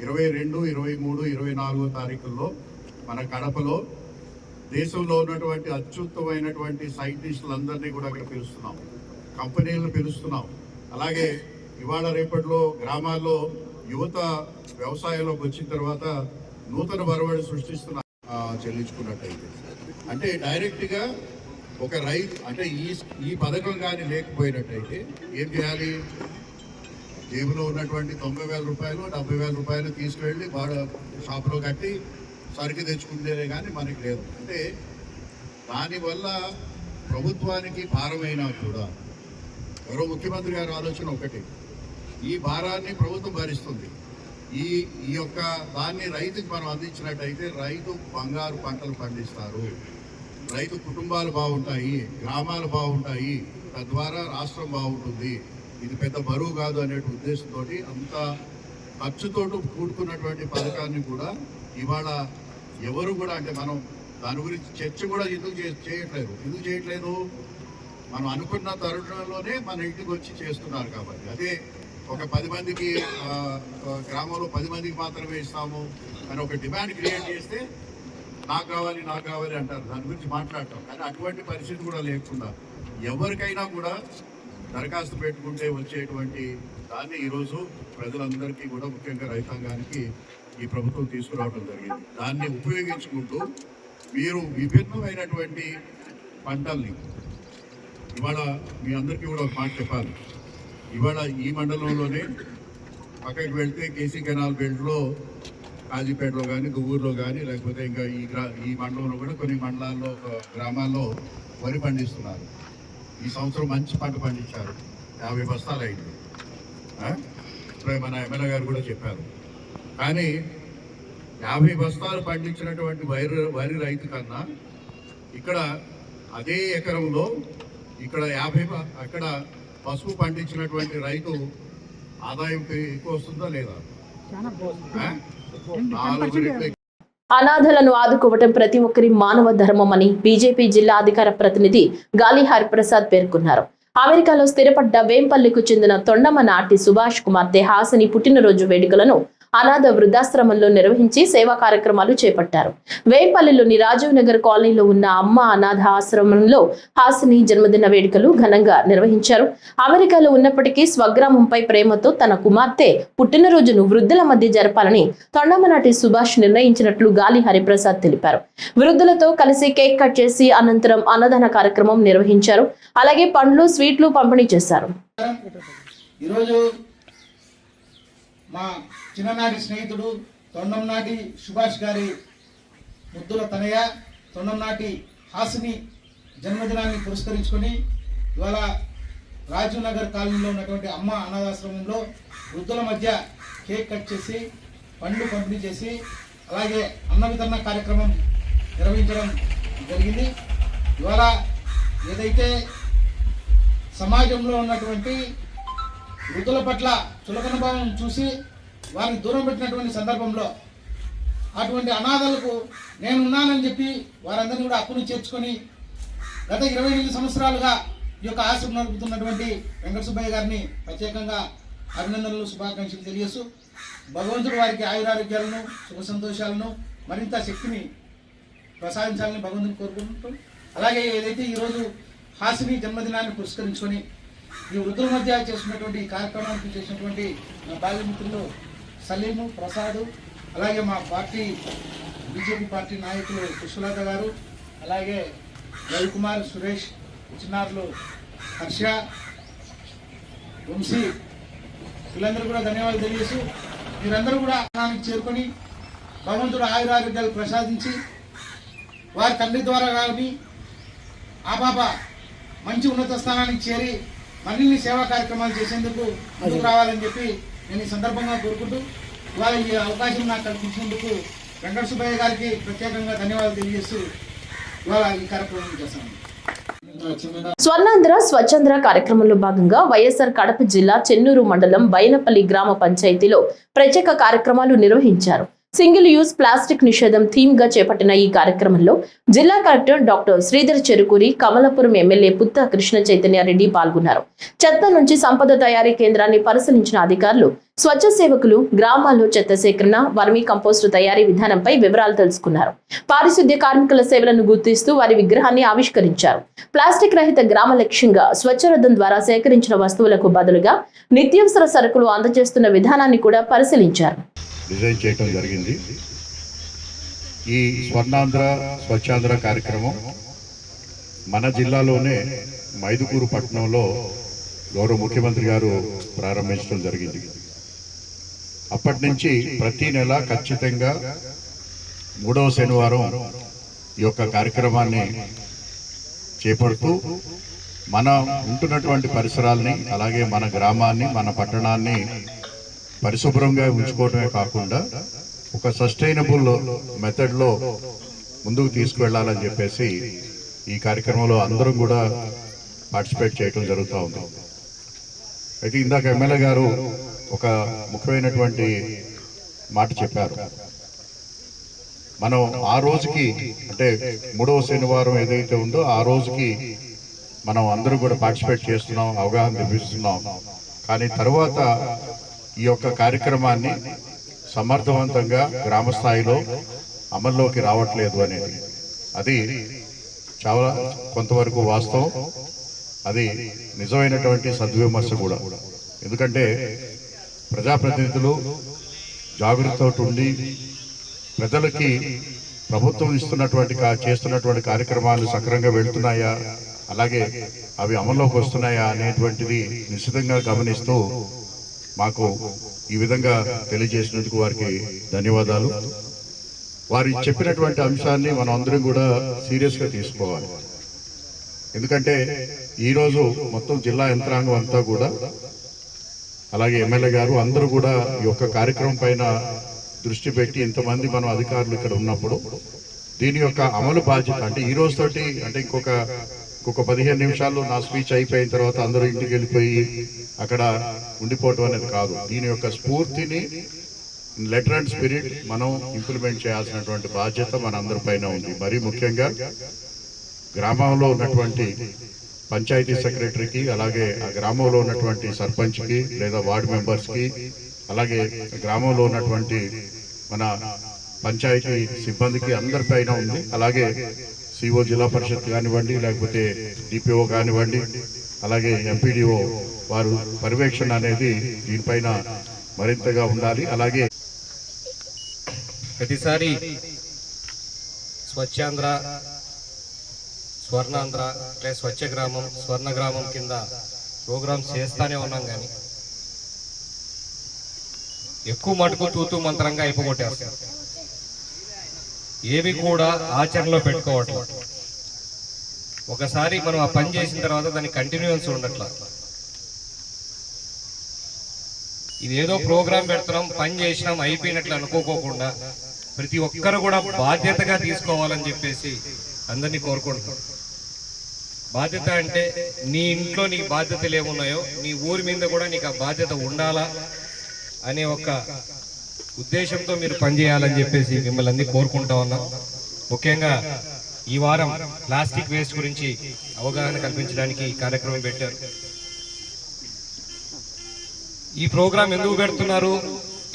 22, 23, 24 తారీఖుల్లో మన కడపలో దేశంలో ఉన్నటువంటి అత్యుత్తమైనటువంటి సైంటిస్టులందరినీ కూడా అక్కడ పిలుస్తున్నాం, కంపెనీలను పిలుస్తున్నాం. అలాగే ఇవాళ రేపట్లో గ్రామాల్లో యువత వ్యవసాయంలోకి వచ్చిన తర్వాత నూతన బరవడి సృష్టిస్తున్న చెల్లించుకున్నట్టయితే అంటే డైరెక్ట్గా ఒక రైతు అంటే ఈ పథకం కానీ లేకపోయినట్టయితే ఏం చేయాలి? జేబులో ఉన్నటువంటి 90,000 రూపాయలు 70,000 రూపాయలు తీసుకువెళ్ళి వాడు షాప్లో కట్టి సరికి తెచ్చుకునేదే కానీ మనకి లేదు. అంటే దానివల్ల ప్రభుత్వానికి భారమైనా కూడా ఎవరో ముఖ్యమంత్రి గారి ఆలోచన ఒకటి, ఈ భారాన్ని ప్రభుత్వం భరిస్తుంది. ఈ యొక్క దాన్ని రైతుకి మనం అందించినట్టయితే రైతు బంగారు పంటలు పండిస్తారు, రైతు కుటుంబాలు బాగుంటాయి, గ్రామాలు బాగుంటాయి, తద్వారా రాష్ట్రం బాగుంటుంది. ఇది పెద్ద బరువు కాదు అనే ఉద్దేశంతో అంత ఖర్చుతో కూడుకున్నటువంటి పథకాన్ని కూడా ఇవాళ ఎవరు కూడా అంటే మనం దాని గురించి చర్చ కూడా ఎందుకు చేయట్లేదు? మనం అనుకున్న తరుణంలోనే మన ఇంటికి వచ్చి చేస్తున్నారు కాబట్టి. అదే ఒక 10 మందికి గ్రామంలో 10 మందికి మాత్రమే ఇస్తాము అని ఒక డిమాండ్ క్రియేట్ చేస్తే నాకు కావాలి అంటారు. దాని గురించి మాట్లాడతాం. కానీ అటువంటి పరిస్థితి కూడా లేకుండా ఎవరికైనా కూడా దరఖాస్తు పెట్టుకుంటే వచ్చేటువంటి దాన్ని ఈరోజు ప్రజలందరికీ కూడా ముఖ్యంగా రైతాంగానికి ఈ ప్రభుత్వం తీసుకురావడం జరిగింది. దాన్ని ఉపయోగించుకుంటూ మీరు విభిన్నమైనటువంటి పంటల్ని ఇవాళ మీ అందరికీ కూడా ఒక మాట చెప్పాలి. ఇవాళ ఈ మండలంలోనే పక్కకి వెళ్తే కేసీ కెనాల్ బెల్ట్లో కాజీపేటలో కానీ, దువ్వూరులో కానీ, లేకపోతే ఇంకా ఈ మండలంలో కూడా కొన్ని మండలాల్లో గ్రామాల్లో వరి పండిస్తున్నారు. ఈ సంవత్సరం మంచి పంట పండించారు, 50 బస్తాలు అయింది. ఇప్పుడు మన ఎమ్మెల్యే గారు కూడా చెప్పారు. కానీ 50 బస్తాలు పండించినటువంటి వరి రైతు కన్నా ఇక్కడ అదే ఎకరంలో ఇక్కడ 50 అక్కడ పసుపు పండించినటువంటి రైతు ఆదాయం ఎక్కువ వస్తుందా లేదా? అనాథలను ఆదుకోవటం ప్రతి ఒక్కరి మానవ ధర్మమని బీజేపీ జిల్లా అధికార ప్రతినిధి గాలి హరిప్రసాద్ పేర్కొన్నారు. అమెరికాలో స్థిరపడ్డ వేంపల్లికు చెందిన తొండమనాటి సుభాష్ కుమార్తె హాసిని పుట్టినరోజు వేడుకలను అనాథ వృద్ధాశ్రమంలో నిర్వహించి సేవా కార్యక్రమాలు చేపట్టారు. వేంపల్లిలోని రాజీవ్ నగర్ కాలనీలో ఉన్న అమ్మ అనాథ ఆశ్రమంలో హాసిని జన్మదిన వేడుకలు ఘనంగా నిర్వహించారు. అమెరికాలో ఉన్నప్పటికీ స్వగ్రామంపై ప్రేమతో తన కుమార్తె పుట్టినరోజును వృద్ధుల మధ్య జరపాలని తొండమనాటి సుభాష్ నిర్ణయించినట్లు గాలి హరిప్రసాద్ తెలిపారు. వృద్ధులతో కలిసి కేక్ కట్ చేసి అనంతరం అన్నదాన కార్యక్రమం నిర్వహించారు. అలాగే పండ్లు, స్వీట్లు పంపిణీ చేశారు. మా చిన్ననాటి స్నేహితుడు తొండంనాటి సుభాష్ గారి ముద్దుల తనయ తొండంనాటి హాసిని జన్మదినాన్ని పురస్కరించుకొని ఇవాళ రాజీవ్ నగర్ కాలనీలో ఉన్నటువంటి అమ్మ అనాథాశ్రమంలో వృద్ధుల మధ్య కేక్ కట్ చేసి పండ్లు పంపిణీ చేసి అలాగే అన్న వితరణ కార్యక్రమం నిర్వహించడం జరిగింది. ఇవాళ ఏదైతే సమాజంలో ఉన్నటువంటి వృద్ధుల పట్ల చులకన భావం చూసి వారిని దూరం పెట్టినటువంటి సందర్భంలో అటువంటి అనాథలకు నేనున్నానని చెప్పి వారందరినీ కూడా హక్కును చేర్చుకొని గత 28 సంవత్సరాలుగా ఈ యొక్క ఆశ్రమం నడుపుతున్నటువంటి వెంకట సుబ్బయ్య గారిని ప్రత్యేకంగా అభినందనలు, శుభాకాంక్షలు తెలియజేస్తూ భగవంతుడు వారికి ఆయురారోగ్యాలను, సుఖ సంతోషాలను, మరింత శక్తిని ప్రసాదించాలని భగవంతుని కోరుకుంటూ, అలాగే ఏదైతే ఈరోజు హాసిని జన్మదినాన్ని పురస్కరించుకొని ఈ వృద్ధుల మధ్య చేస్తున్నటువంటి ఈ కార్యక్రమానికి చేసినటువంటి మా బాల్యమిత్రులు సలీము, ప్రసాద్, అలాగే మా పార్టీ బీజేపీ పార్టీ నాయకులు పుష్పలత గారు, అలాగే రవికుమార్, సురేష్, చిన్నారులు హర్ష, వంశీ, వీళ్ళందరూ కూడా ధన్యవాదాలు తెలియజేస్తూ మీరందరూ కూడా స్థానానికి చేరుకొని భగవంతుడు ఆయురారోగ్యాలు ప్రసాదించి వారి తండ్రి ద్వారా కానీ ఆ పాప మంచి ఉన్నత స్థానానికి చేరి మరిన్ని సేవా కార్యక్రమాలు చేసేందుకు ముందుకు రావాలని చెప్పి నేను ఈ సందర్భంగా కోరుకుంటూ ఇవాళ ఈ అవకాశం నాకు కల్పించినందుకు వెంకట సుబ్బయ్య గారికి ప్రత్యేకంగా ధన్యవాదాలు తెలియజేస్తూ ఇవాళ ఈ కార్యక్రమం చేస్తాను. స్వర్ణాంధ్ర స్వచ్ఛాంధ్ర కార్యక్రమంలో భాగంగా వైఎస్ఆర్ కడప జిల్లా చెన్నూరు మండలం బైనపల్లి గ్రామ పంచాయతీలో ప్రత్యేక కార్యక్రమాలు నిర్వహించారు. సింగిల్ యూజ్ ప్లాస్టిక్ నిషేధం థీమ్ గా చేపట్టిన ఈ కార్యక్రమంలో జిల్లా collector doctor Sridhar Cherukuri, Kamalapuram MLA Putta Krishna Chaitanya Reddy పాల్గొన్నారు. చెత్త నుంచి సంపద తయారీ కేంద్రాన్ని పరిశీలించిన అధికారులు స్వచ్ఛ సేవకులు గ్రామాల్లో చెత్త సేకరణ, వర్మీ కంపోస్టు తయారీ విధానంపై వివరాలు తెలుసుకున్నారు. పారిశుద్ధ్య కార్మికుల సేవలను గుర్తిస్తూ వారి విగ్రహాన్ని ఆవిష్కరించారు. ప్లాస్టిక్ రహిత గ్రామ లక్ష్యంగా స్వచ్ఛరథం ద్వారా సేకరించిన వస్తువులకు బదులుగా నిత్యావసర సరుకులు అందజేస్తున్న విధానాన్ని కూడా పరిశీలించారు. డిజైన్ చేయడం జరిగింది. ఈ స్వర్ణాంధ్ర స్వచ్ఛాంధ్ర కార్యక్రమం మన జిల్లాలోనే మైదుకూరు పట్టణంలో గౌరవ ముఖ్యమంత్రి గారు ప్రారంభించడం జరిగింది. అప్పటి నుంచి ప్రతి నెల ఖచ్చితంగా 3వ శనివారం ఈ యొక్క కార్యక్రమాన్ని చేపడుతూ మన ఉంటున్నటువంటి పరిసరాల్ని, అలాగే మన గ్రామాన్ని, మన పట్టణాన్ని పరిశుభ్రంగా ఉంచుకోవడమే కాకుండా ఒక సస్టైనబుల్ మెథడ్లో ముందుకు తీసుకువెళ్ళాలని చెప్పేసి ఈ కార్యక్రమంలో అందరం కూడా పార్టిసిపేట్ చేయడం జరుగుతూ ఉంది. అయితే ఇందాక ఎమ్మెల్యే గారు ఒక ముఖ్యమైనటువంటి మాట చెప్పారు. మనం ఆ రోజుకి, అంటే 3వ శనివారం ఏదైతే ఉందో ఆ రోజుకి మనం అందరూ కూడా పార్టిసిపేట్ చేస్తున్నాం, అవగాహన తెప్పిస్తున్నాం. కానీ తర్వాత ఈ యొక్క కార్యక్రమాన్ని సమర్థవంతంగా గ్రామ స్థాయిలో అమల్లోకి రావట్లేదు అనేది అది చాలా కొంతవరకు వాస్తవం. అది నిజమైనటువంటి సద్విమర్శ కూడా. ఎందుకంటే ప్రజాప్రతినిధులు జాగ్రత్తతో ఉండి ప్రజలకి ప్రభుత్వం చేస్తున్నటువంటి కార్యక్రమాలు సక్రమంగా వెళ్తున్నాయా, అలాగే అవి అమల్లోకి వస్తున్నాయా అనేటువంటిది నిశ్చితంగా గమనిస్తూ మాకు ఈ విధంగా తెలియజేసినందుకు వారికి ధన్యవాదాలు. వారు చెప్పినటువంటి అంశాన్ని మనం అందరం కూడా సీరియస్గా తీసుకోవాలి. ఎందుకంటే ఈరోజు మొత్తం జిల్లా యంత్రాంగం అంతా కూడా, అలాగే ఎమ్మెల్యే గారు అందరూ కూడా ఈ యొక్క కార్యక్రమం పైన దృష్టి పెట్టి, ఇంతమంది మనం అధికారులు ఇక్కడ ఉన్నప్పుడు దీని యొక్క అమలు బాధ్యత, అంటే ఈ రోజుతోటి, అంటే ఇంకొక 15 నిమిషాల్లో నా స్పీచ్ అయిపోయిన తర్వాత అందరూ ఇంటికి వెళ్ళిపోయి అక్కడ ఉండిపోవటం అనేది కాదు. దీని యొక్క స్ఫూర్తిని, లెటర్ అండ్ స్పిరిట్ మనం ఇంప్లిమెంట్ చేయాల్సినటువంటి బాధ్యత మన అందరి పైన ఉంది. మరీ ముఖ్యంగా గ్రామంలో ఉన్నటువంటి పంచాయతీ సెక్రటరీకి, అలాగే ఆ గ్రామంలో ఉన్నటువంటి సర్పంచ్కి లేదా వార్డు మెంబర్స్కి, అలాగే గ్రామంలో ఉన్నటువంటి మన పంచాయతీ సిబ్బందికి అందరిపైన ఉంది. అలాగే సిఓ జిల్లా పరిషత్ కానివ్వండి, లేకపోతే డిపిఓ కానివ్వండి, అలాగే ఎంపీడీఓ వారు పర్యవేక్షణ అనేది దీనిపైన మరింతగా ఉండాలి. అలాగే ప్రతిసారి స్వచ్ఛాంధ్ర, స్వర్ణాంధ్ర, అంటే స్వచ్ఛ గ్రామం, స్వర్ణ గ్రామం కింద ప్రోగ్రామ్స్ చేస్తానే ఉన్నాం. కానీ ఎక్కువ మటుకు తూతూ మంత్రంగా అయిపోగొట్టేస్తాం. ఏవి కూడా ఆచరణలో పెట్టుకోవట్లేదు. ఒకసారి మనం ఆ పని చేసిన తర్వాత దానికి కంటిన్యూన్స్ ఉండట్లా. ఇదేదో ప్రోగ్రాం పెడుతున్నాం, పని చేసినాం, అయిపోయినట్లు అనుకోకుండా ప్రతి ఒక్కరు కూడా బాధ్యతగా తీసుకోవాలని చెప్పేసి అందరినీ కోరుకుంటున్నాం. బాధ్యత అంటే నీ ఇంట్లో నీకు బాధ్యతలు ఏమున్నాయో నీ ఊరి మీద కూడా నీకు ఆ బాధ్యత ఉండాలా అనే ఒక ఉద్దేశంతో మీరు పనిచేయాలని చెప్పేసి మిమ్మల్ని అన్ని కోరుకుంటా ఉన్నాం. ముఖ్యంగా ఈ వారం ప్లాస్టిక్ వేస్ట్ గురించి అవగాహన కల్పించడానికి ఈ కార్యక్రమం పెట్టారు. ఈ ప్రోగ్రాం ఎందుకు పెడుతున్నారు,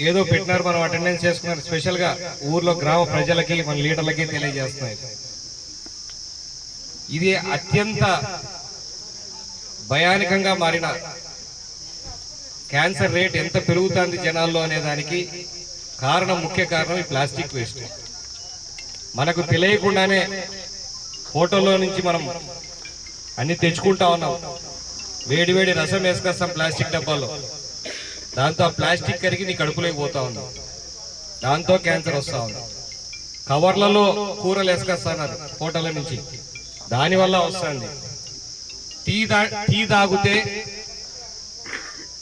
ఏదో పెట్టినారు, మనం అటెండెన్స్ చేసుకున్నారు, స్పెషల్గా ఊర్లో గ్రామ ప్రజలకి, మన లీడర్లకి తెలియజేస్తున్నాయి. ఇది అత్యంత భయానకంగా మారిన క్యాన్సర్ రేట్ ఎంత పెరుగుతుంది జనాల్లో అనే దానికి ముఖ్య కారణం ఈ ప్లాస్టిక్ వేస్ట్. మనకు తెలియకుండానే ఫోటోలో నుంచి మనం అన్ని తెచ్చుకుంటా ఉన్నాం. వేడివేడి రసం వేసుకొస్తాం ప్లాస్టిక్ డబ్బాలో, దాంతో ఆ ప్లాస్టిక్ కరిగి నీ కడుపులోకి పోతా ఉన్నాం, దాంతో క్యాన్సర్ వస్తూ ఉంది. కవర్లలో కూరలు వేసుకొస్తున్నారు ఫోటోల నుంచి, దానివల్ల వస్తుంది. టీ తాగితే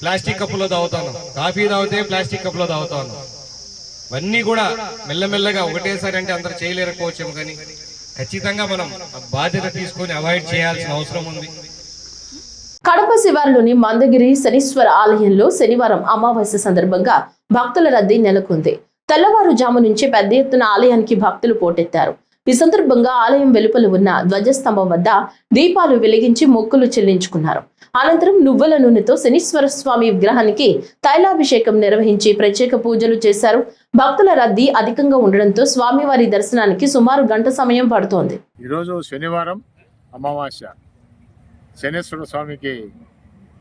ప్లాస్టిక్ కప్పులో తాగుతాను, కాఫీ తాగితే ప్లాస్టిక్ కప్పులో తాగుతాను. ఇవన్నీ కూడా మెల్లమెల్లగా ఒకటేసారి అంటే అందరూ చేయలేకపోవచ్చాము, కానీ ఖచ్చితంగా మనం బాధ్యత తీసుకొని అవాయిడ్ చేయాల్సిన అవసరం ఉంది. కడప శివారులోని మందగిరి శనీశ్వర ఆలయంలో శనివారం అమావాస్య సందర్భంగా భక్తుల రద్దీ నెలకొంది. తెల్లవారుజాము నుంచి పెద్ద ఎత్తున ఆలయానికి భక్తులు పోటెత్తారు. ఈ సందర్భంగా ఆలయం వెలుపల ఉన్న ధ్వజస్తంభం వద్ద దీపాలు వెలిగించి మొక్కులు చెల్లించుకున్నారు. అనంతరం నువ్వుల నూనెతో శనీశ్వర స్వామి విగ్రహానికి తైలాభిషేకం నిర్వహించి ప్రత్యేక పూజలు చేశారు. భక్తుల రద్దీ అధికంగా ఉండడంతో స్వామివారి దర్శనానికి సుమారు గంట సమయం పడుతోంది. ఈరోజు శనివారం అమావాస్య, శనేశ్వర స్వామికి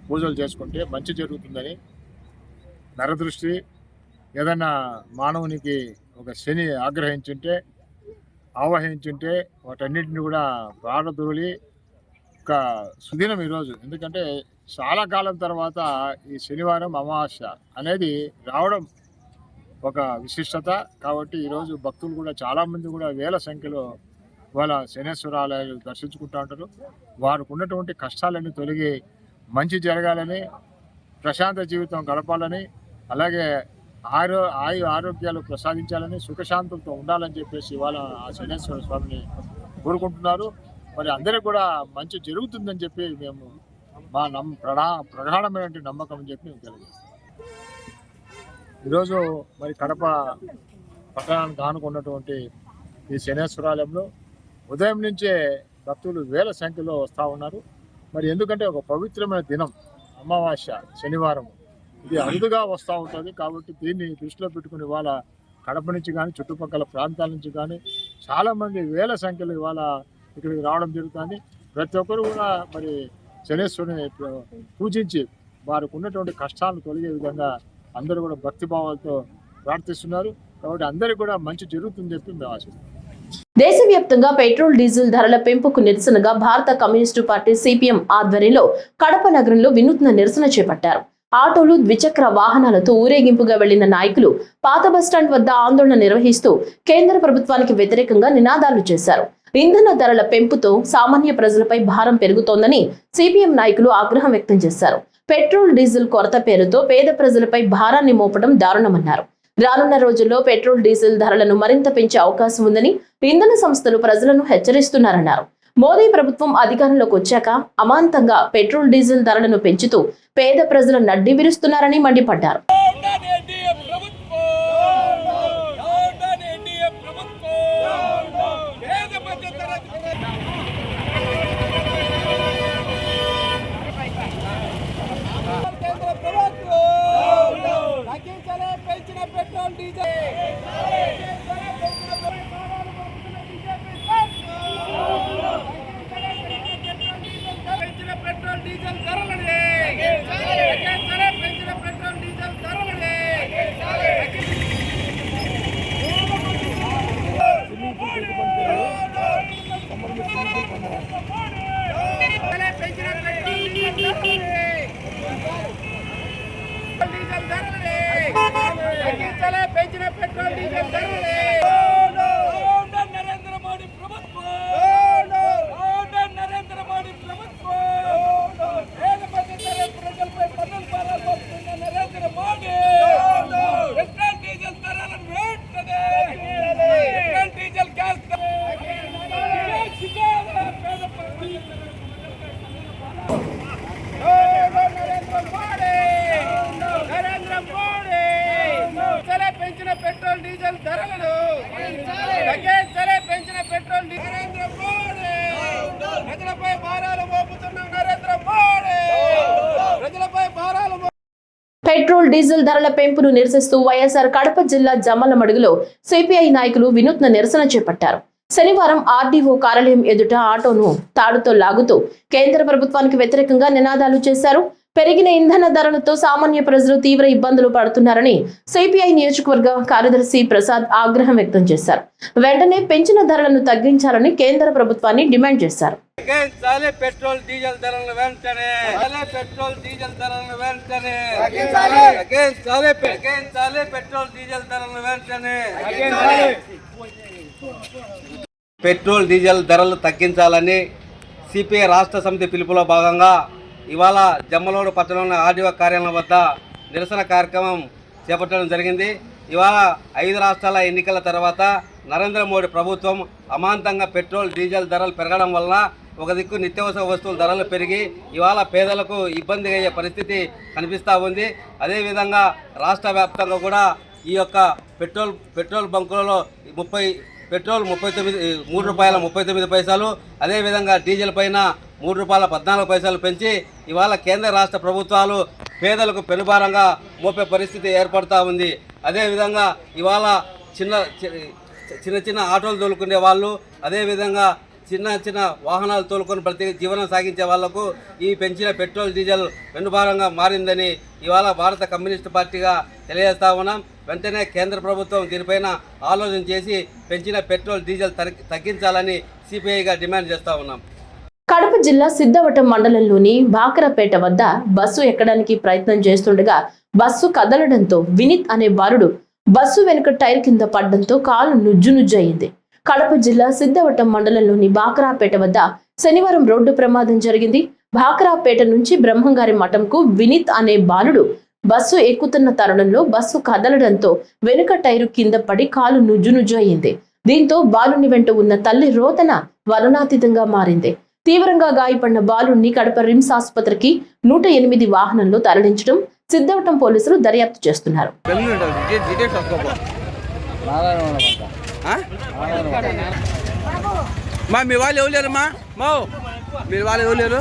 పూజలు చేసుకుంటే మంచి జరుగుతుందని, నరదృష్టి ఏదన్నా మానవునికి ఒక శని ఆవహించుంటే వాటన్నిటిని కూడా ప్రారదురులి ఒక సుదినం ఈరోజు. ఎందుకంటే చాలా కాలం తర్వాత ఈ శనివారం అమావాస్య అనేది రావడం ఒక విశిష్టత. కాబట్టి ఈరోజు భక్తులు కూడా చాలామంది కూడా వేల సంఖ్యలో వాళ్ళ శనేశ్వర ఆలయాలు దర్శించుకుంటూ ఉంటారు. వారికి ఉన్నటువంటి కష్టాలన్నీ తొలగి మంచి జరగాలని, ప్రశాంత జీవితం గడపాలని, అలాగే ఆరోగ్యాలు ప్రసాదించాలని, సుఖశాంతులతో ఉండాలని చెప్పేసి ఇవాళ ఆ శనేశ్వర స్వామిని కోరుకుంటున్నారు. మరి అందరికీ కూడా మంచి జరుగుతుందని చెప్పి మేము మా ప్రగాఢమైనటువంటి నమ్మకం అని చెప్పి మేము తెలియజేస్తాం. ఈరోజు మరి కడప పట్టణానికి ఆనుకున్నటువంటి ఈ శనేశ్వరాలయంలో ఉదయం నుంచే భక్తులు వేల సంఖ్యలో వస్తూ ఉన్నారు. మరి ఎందుకంటే ఒక పవిత్రమైన దినం అమావాస్య శనివారం, ఇది అరుదుగా వస్తూ ఉంటుంది. కాబట్టి దీన్ని దృష్టిలో పెట్టుకుని ఇవాళ కడప నుంచి కానీ చుట్టుపక్కల ప్రాంతాల నుంచి కానీ చాలామంది వేల సంఖ్యలో ఇవాళ ఇక్కడికి రావడం జరుగుతుంది. ప్రతి ఒక్కరు కూడా మరి శనేశ్వరుని పూజించి వారికి ఉన్నటువంటి కష్టాలను తొలగే విధంగా అందరూ కూడా భక్తిభావాలతో ప్రార్థిస్తున్నారు. కాబట్టి అందరికీ కూడా మంచి జరుగుతుందని చెప్పి మేము ఆశిస్తున్నాం. దేశవ్యాప్తంగా పెట్రోల్ డీజిల్ ధరల పెంపుకు నిరసనగా భారత కమ్యూనిస్టు పార్టీ సిపిఎం ఆధ్వర్యంలో కడప నగరంలో వినూత్న నిరసన చేపట్టారు. ఆటోలు, ద్విచక్ర వాహనాలతో ఊరేగింపుగా వెళ్లిన నాయకులు పాత బస్టాండ్ వద్ద ఆందోళన నిర్వహిస్తూ కేంద్ర ప్రభుత్వానికి వ్యతిరేకంగా నినాదాలు చేశారు. ఇంధన ధరల పెంపుతో సామాన్య ప్రజలపై భారం పెరుగుతోందని సిపిఎం నాయకులు ఆగ్రహం వ్యక్తం చేశారు. పెట్రోల్, డీజిల్ కొరత పేరుతో పేద ప్రజలపై భారాన్ని మోపడం దారుణమన్నారు. రానున్న రోజుల్లో పెట్రోల్, డీజిల్ ధరలను మరింత పెంచే అవకాశం ఉందని ఇంధన సంస్థలు ప్రజలను హెచ్చరిస్తున్నారన్నారు. మోదీ ప్రభుత్వం అధికారంలోకి వచ్చాక అమాంతంగా పెట్రోల్, డీజిల్ ధరలను పెంచుతూ పేద ప్రజల నడ్డి విరుస్తున్నారని మండిపడ్డారు. పెట్రోల్, డీజిల్ ధరల పెంపును నిరసిస్తూ వైఎస్ఆర్ కడప జిల్లా జమ్మలమడుగులో సిపిఐ నాయకులు వినూత్న నిరసన చేపట్టారు. శనివారం ఆర్డీఓ కార్యాలయం ఎదుట ఆటోను తాడుతో లాగుతూ కేంద్ర ప్రభుత్వానికి వ్యతిరేకంగా నినాదాలు చేశారు. పెరిగిన ఇంధన ధరలతో సామాన్య ప్రజలు తీవ్ర ఇబ్బందులు పడుతున్నారని సిపిఐ నియోజకవర్గ కార్యదర్శి ప్రసాద్ ఆగ్రహం వ్యక్తం చేశారు. వెంటనే పెంచిన ధరలను తగ్గించాలని కేంద్ర ప్రభుత్వాన్ని డిమాండ్ చేశారు. పెట్రోల్ డీజిల్ ధరలను వెంటనే పెట్రోల్ డీజిల్ ధరలను వెంటనే పెట్రోల్ డీజిల్ ధరలను వెంటనే పెట్రోల్ డీజిల్ ధరలు తగ్గించాలని సిపిఐ రాష్ట్ర సమితి పిలుపులో భాగంగా ఇవాళ జమ్మలూరు పట్టణంలోని ఆర్డీఓ కార్యాలయం వద్ద నిరసన కార్యక్రమం చేపట్టడం జరిగింది. ఇవాళ 5 రాష్ట్రాల ఎన్నికల తర్వాత నరేంద్ర మోడీ ప్రభుత్వం అమాంతంగా పెట్రోల్ డీజిల్ ధరలు పెరగడం వలన ఒక దిక్కు నిత్యావసర వస్తువుల ధరలు పెరిగి ఇవాళ పేదలకు ఇబ్బంది అయ్యే పరిస్థితి కనిపిస్తూ ఉంది. అదేవిధంగా రాష్ట్ర వ్యాప్తంగా కూడా ఈ యొక్క పెట్రోల్ బంకులలో పెట్రోల్ 3 రూపాయల 39 పైసలు, అదేవిధంగా డీజిల్ పైన 3 రూపాయల 14 పైసలు పెంచి ఇవాళ కేంద్ర రాష్ట్ర ప్రభుత్వాలు పేదలకు పెనుభారంగా మోపే పరిస్థితి ఏర్పడుతూ ఉంది. అదేవిధంగా ఇవాళ చిన్న ఆటోలు తోలుకునే వాళ్ళు, అదేవిధంగా చిన్న వాహనాలు తోలుకొని ప్రతి జీవనం సాగించే వాళ్లకు ఈ పెంచిన పెట్రోల్ డీజిల్ వెన్నుభారంగా మారిందని ఇవాళ భారత కమ్యూనిస్టు పార్టీగా తెలియజేస్తా ఉన్నాం. వెంటనే కేంద్ర ప్రభుత్వం దీనిపైన ఆలోచన చేసి పెంచిన పెట్రోల్ డీజిల్ తగ్గించాలని సిపిఐగా డిమాండ్ చేస్తా ఉన్నాం. కడప జిల్లా సిద్ధవటం మండలంలోని బాకరపేట వద్ద బస్సు ఎక్కడానికి ప్రయత్నం చేస్తుండగా బస్సు కదలడంతో వినీత్ అనే బాలుడు బస్సు వెనుక టైర్ కింద పడడంతో కాలు నుజ్జునుజ్జయింది. కడప జిల్లా సిద్ధవటం మండలంలోని బాకరాపేట వద్ద శనివారం రోడ్డు ప్రమాదం జరిగింది. బాకరాపేట నుంచి బ్రహ్మంగారి మఠంకు వినీత్ అనే బాలుడు బస్సు ఎక్కుతున్న తరుణంలో బస్సు కదలడంతో వెనుక టైరు కింద పడి కాలు నుజ్జునుజ్జు అయింది. దీంతో బాలుని వెంట ఉన్న తల్లి రోదన వర్ణాతీతంగా మారింది. తీవ్రంగా గాయపడిన బాలుడిని కడప రిమ్స్ ఆసుపత్రికి 108 వాహనంలో తరలించడం సిద్ధవటం పోలీసులు దర్యాప్తు చేస్తున్నారు. మీ వాళ్ళు ఎవరు లేరమ్మా? మీరు వాళ్ళు ఎవరు లేరు?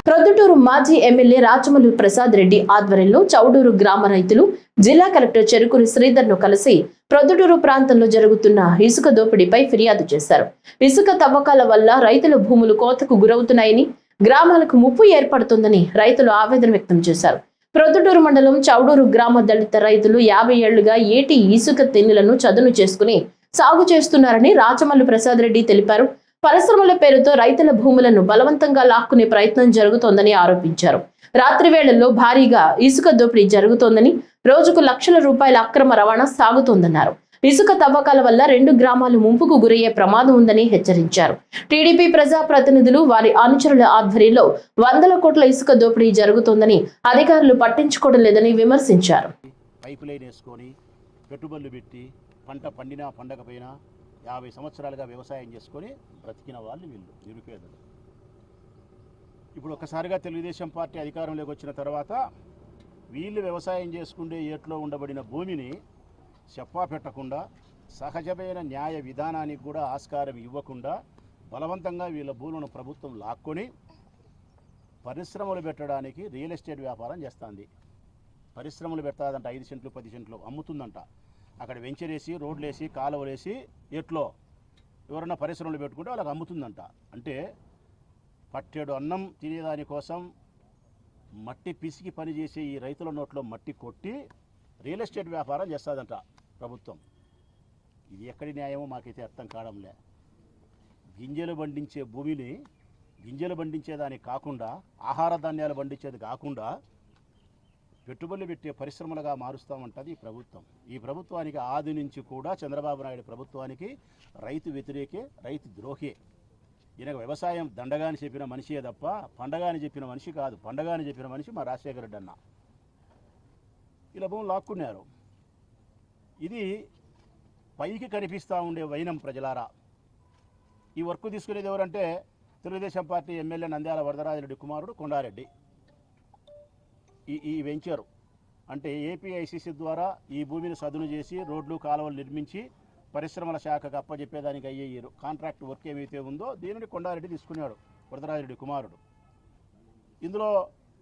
ప్రొద్దుటూరు మాజీ ఎమ్మెల్యే రాచమల్లు ప్రసాద్ రెడ్డి ఆధ్వర్యంలో చౌడూరు గ్రామ రైతులు జిల్లా కలెక్టర్ చెరుకూరి శ్రీధర్ ను కలిసి ప్రొద్దుటూరు ప్రాంతంలో జరుగుతున్న ఇసుక దోపిడీపై ఫిర్యాదు చేశారు. ఇసుక తవ్వకాల వల్ల రైతుల భూములు కోతకు గురవుతున్నాయని, గ్రామాలకు ముప్పు ఏర్పడుతుందని రైతులు ఆవేదన వ్యక్తం చేశారు. ప్రొద్దుటూరు మండలం చౌడూరు గ్రామ దళిత రైతులు 50 ఏళ్లుగా ఏటి ఇసుక తిన్నులను చదును చేసుకుని సాగు చేస్తున్నారని రాచమల్లు ప్రసాద్ రెడ్డి తెలిపారు. పరిశ్రమల పేరుతో రైతుల భూములను బలవంతంగా లాక్కునే ప్రయత్నం జరుగుతోందని ఆరోపించారు. రాత్రి వేళల్లో భారీగా ఇసుక దోపిడీ జరుగుతోందని, రోజుకు లక్షల రూపాయల అక్రమ రవాణా సాగుతోందన్నారు. ఇసుక తవ్వకాల వల్ల 2 గ్రామాలు ముంపుకు గురయ్యే ప్రమాదం ఉందని హెచ్చరించారు. టీడీపీ ప్రజా ప్రతినిధులు వారి అనుచరుల ఆధ్వర్యంలో 100 కోట్ల ఇసుక దోపిడీ జరుగుతోందని అధికారులు పట్టించుకోవడం లేదని విమర్శించారు. పైపు లైన్ వేసుకొని పెట్టుబడులు పెట్టి పంట పండినా పండకపోయినా 50 సంవత్సరాలుగా వ్యవసాయం చేసుకొని బ్రతికిన వాళ్ళు వీళ్ళు నిరుపేదలు. ఇప్పుడు ఒక్కసారిగా తెలుగుదేశం పార్టీ అధికారంలోకి వచ్చిన తర్వాత వీళ్ళు వ్యవసాయం చేసుకుంటే ఏట్లో ఉండబడిన భూమిని చెప్పా పెట్టకుండా, సహజమైన న్యాయ విధానానికి కూడా ఆస్కారం ఇవ్వకుండా బలవంతంగా వీళ్ళ భూములను ప్రభుత్వం లాక్కొని పరిశ్రమలు పెట్టడానికి రియల్ ఎస్టేట్ వ్యాపారం చేస్తుంది. పరిశ్రమలు పెట్టాదంట 5 సెంట్లు 10 సెంట్లు అమ్ముతుందంట. అక్కడ వెంచరేసి రోడ్లేసి కాలువలేసి ఎట్లో ఎవరన్నా పరిశ్రమలు పెట్టుకుంటే వాళ్ళకి అమ్ముతుందంట. అంటే పట్టేడు అన్నం తినేదానికోసం మట్టి పిసికి పనిచేసే ఈ రైతుల నోట్లో మట్టి కొట్టి రియల్ ఎస్టేట్ వ్యాపారం చేస్తుందంట ప్రభుత్వం. ఇది ఎక్కడి న్యాయమో మాకైతే అర్థం కావడంలే. గింజలు పండించే భూమిని గింజలు పండించేదానికి కాకుండా, ఆహార ధాన్యాలు పండించేది కాకుండా పెట్టుబడులు పెట్టే పరిశ్రమలుగా మారుస్తామంటది ఈ ప్రభుత్వం. ఈ ప్రభుత్వానికి ఆది నుంచి కూడా చంద్రబాబు నాయుడు ప్రభుత్వానికి రైతు వ్యతిరేకే, రైతు ద్రోహే. ఈయనకు వ్యవసాయం దండగాని చెప్పిన మనిషియే తప్ప పండగాని చెప్పిన మనిషి కాదు. పండగాని చెప్పిన మనిషి మా రాజశేఖర రెడ్డి అన్న. ఇలా భూములు లాక్కున్నారు. ఇది పైకి కనిపిస్తూ ఉండే వైనం ప్రజలారా. ఈ వర్క్ తీసుకునేది ఎవరంటే తెలుగుదేశం పార్టీ ఎమ్మెల్యే నంద్యాల వరదరాజిరెడ్డి కుమారుడు కొండారెడ్డి. ఈ వెంచరు అంటే ఏపీఐసిసి ద్వారా ఈ భూమిని సదును చేసి రోడ్లు కాలువలు నిర్మించి పరిశ్రమల శాఖకు అప్పచెప్పేదానికి అయ్యే కాంట్రాక్ట్ వర్క్ ఏమైతే ఉందో దీనిని కొండారెడ్డి తీసుకున్నాడు, వరదరాజిరెడ్డి కుమారుడు. ఇందులో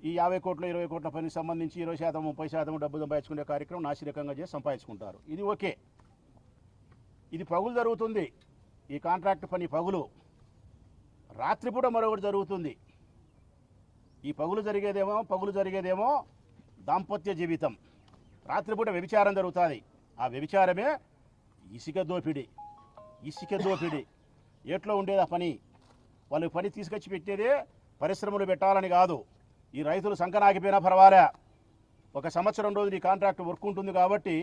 ఈ 50 కోట్ల 20 కోట్ల పనికి సంబంధించి 20% 30% డబ్బు సంపాదించుకునే కార్యక్రమం నాసిరకంగా చేసి సంపాదించుకుంటారు. ఇది ఓకే. ఇది పగులు జరుగుతుంది. ఈ కాంట్రాక్ట్ పని పగులు. రాత్రిపూట మరొకటి జరుగుతుంది. ఈ పగులు జరిగేదేమో దాంపత్య జీవితం. రాత్రిపూట వ్యభిచారం జరుగుతుంది. ఆ వ్యభిచారమే ఇసుక దోపిడీ. ఇసుక దోపిడీ ఎట్లా ఉండేది ఆ పని? వాళ్ళు పని తీసుకొచ్చి పెట్టేదే పరిశ్రమలు పెట్టాలని కాదు. ఈ రైతులు సంకనాగిపోయినా పర్వాలే, ఒక సంవత్సరం రోజులు ఈ కాంట్రాక్ట్ వర్క్ ఉంటుంది కాబట్టి,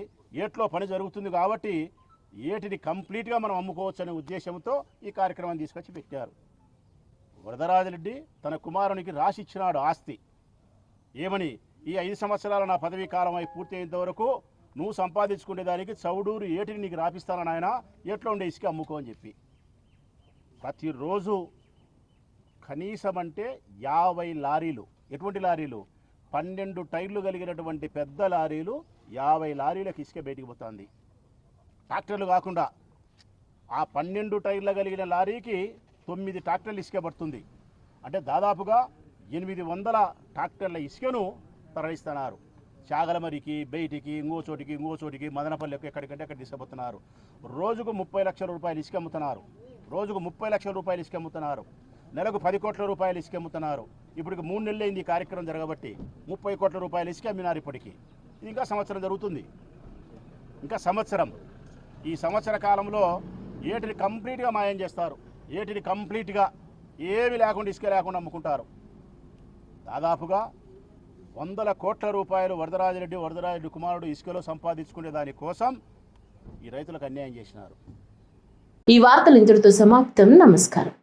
ఏట్లో పని జరుగుతుంది కాబట్టి ఏటిని కంప్లీట్గా మనం అమ్ముకోవచ్చు అనే ఉద్దేశంతో ఈ కార్యక్రమాన్ని తీసుకొచ్చి పెట్టారు. వరదరాజరెడ్డి తన కుమారునికి రాసిచ్చినాడు ఆస్తి. ఏమని? ఈ 5 సంవత్సరాల నా పదవీ కాలం అయి పూర్తి అయ్యేంత వరకు నువ్వు సంపాదించుకునేదానికి చౌడూరు ఏటిని నీకు రాపిస్తానని ఆయన ఎట్లా ఉండే ఇసుక అమ్ముకో అని చెప్పి. ప్రతిరోజు కనీసం అంటే 50 లారీలు. ఎటువంటి లారీలు? 12 టైర్లు కలిగినటువంటి పెద్ద లారీలు, 50 లారీలకు ఇసుక బయటికి పోతుంది. ట్రాక్టర్లు కాకుండా ఆ 12 టైర్లు కలిగిన లారీకి 9 ట్రాక్టర్లు ఇసుక పడుతుంది. అంటే దాదాపుగా 800 ట్రాక్టర్ల ఇసుకను తరలిస్తున్నారు. చాగలమరికి, బయటికి, ఇంకో చోటికి, మదనపల్లికి, ఎక్కడికంటే అక్కడ తీసుకుపోతున్నారు. రోజుకు 30 లక్షల రూపాయలు ఇసుక అమ్ముతున్నారు. రోజుకు 30 లక్షల రూపాయలు ఇసుక అమ్ముతున్నారు. నెలకు 10 కోట్ల రూపాయలు ఇసుక అమ్ముతున్నారు. ఇప్పటికి 3 నెలలు అయింది ఈ కార్యక్రమం జరగబట్టి. 30 కోట్ల రూపాయలు ఇసుక అమ్మినారు ఇప్పటికీ. ఇది ఇంకా సంవత్సరం జరుగుతుంది. ఇంకా సంవత్సరం. ఈ సంవత్సర కాలంలో ఏటిని కంప్లీట్గా మాయం చేస్తారు. ఏటిని కంప్లీట్గా ఏమి లేకుండా ఇసుక లేకుండా అమ్ముకుంటారు. దాదాపుగా 100 కోట్ల రూపాయలు వరదరాజరెడ్డి కుమారుడు ఇసుకలో సంపాదించుకునే దానికోసం ఈ రైతులకు అన్యాయం చేసినారు. ఈ వార్తలు ఇంతటితో సమాప్తం. నమస్కారం.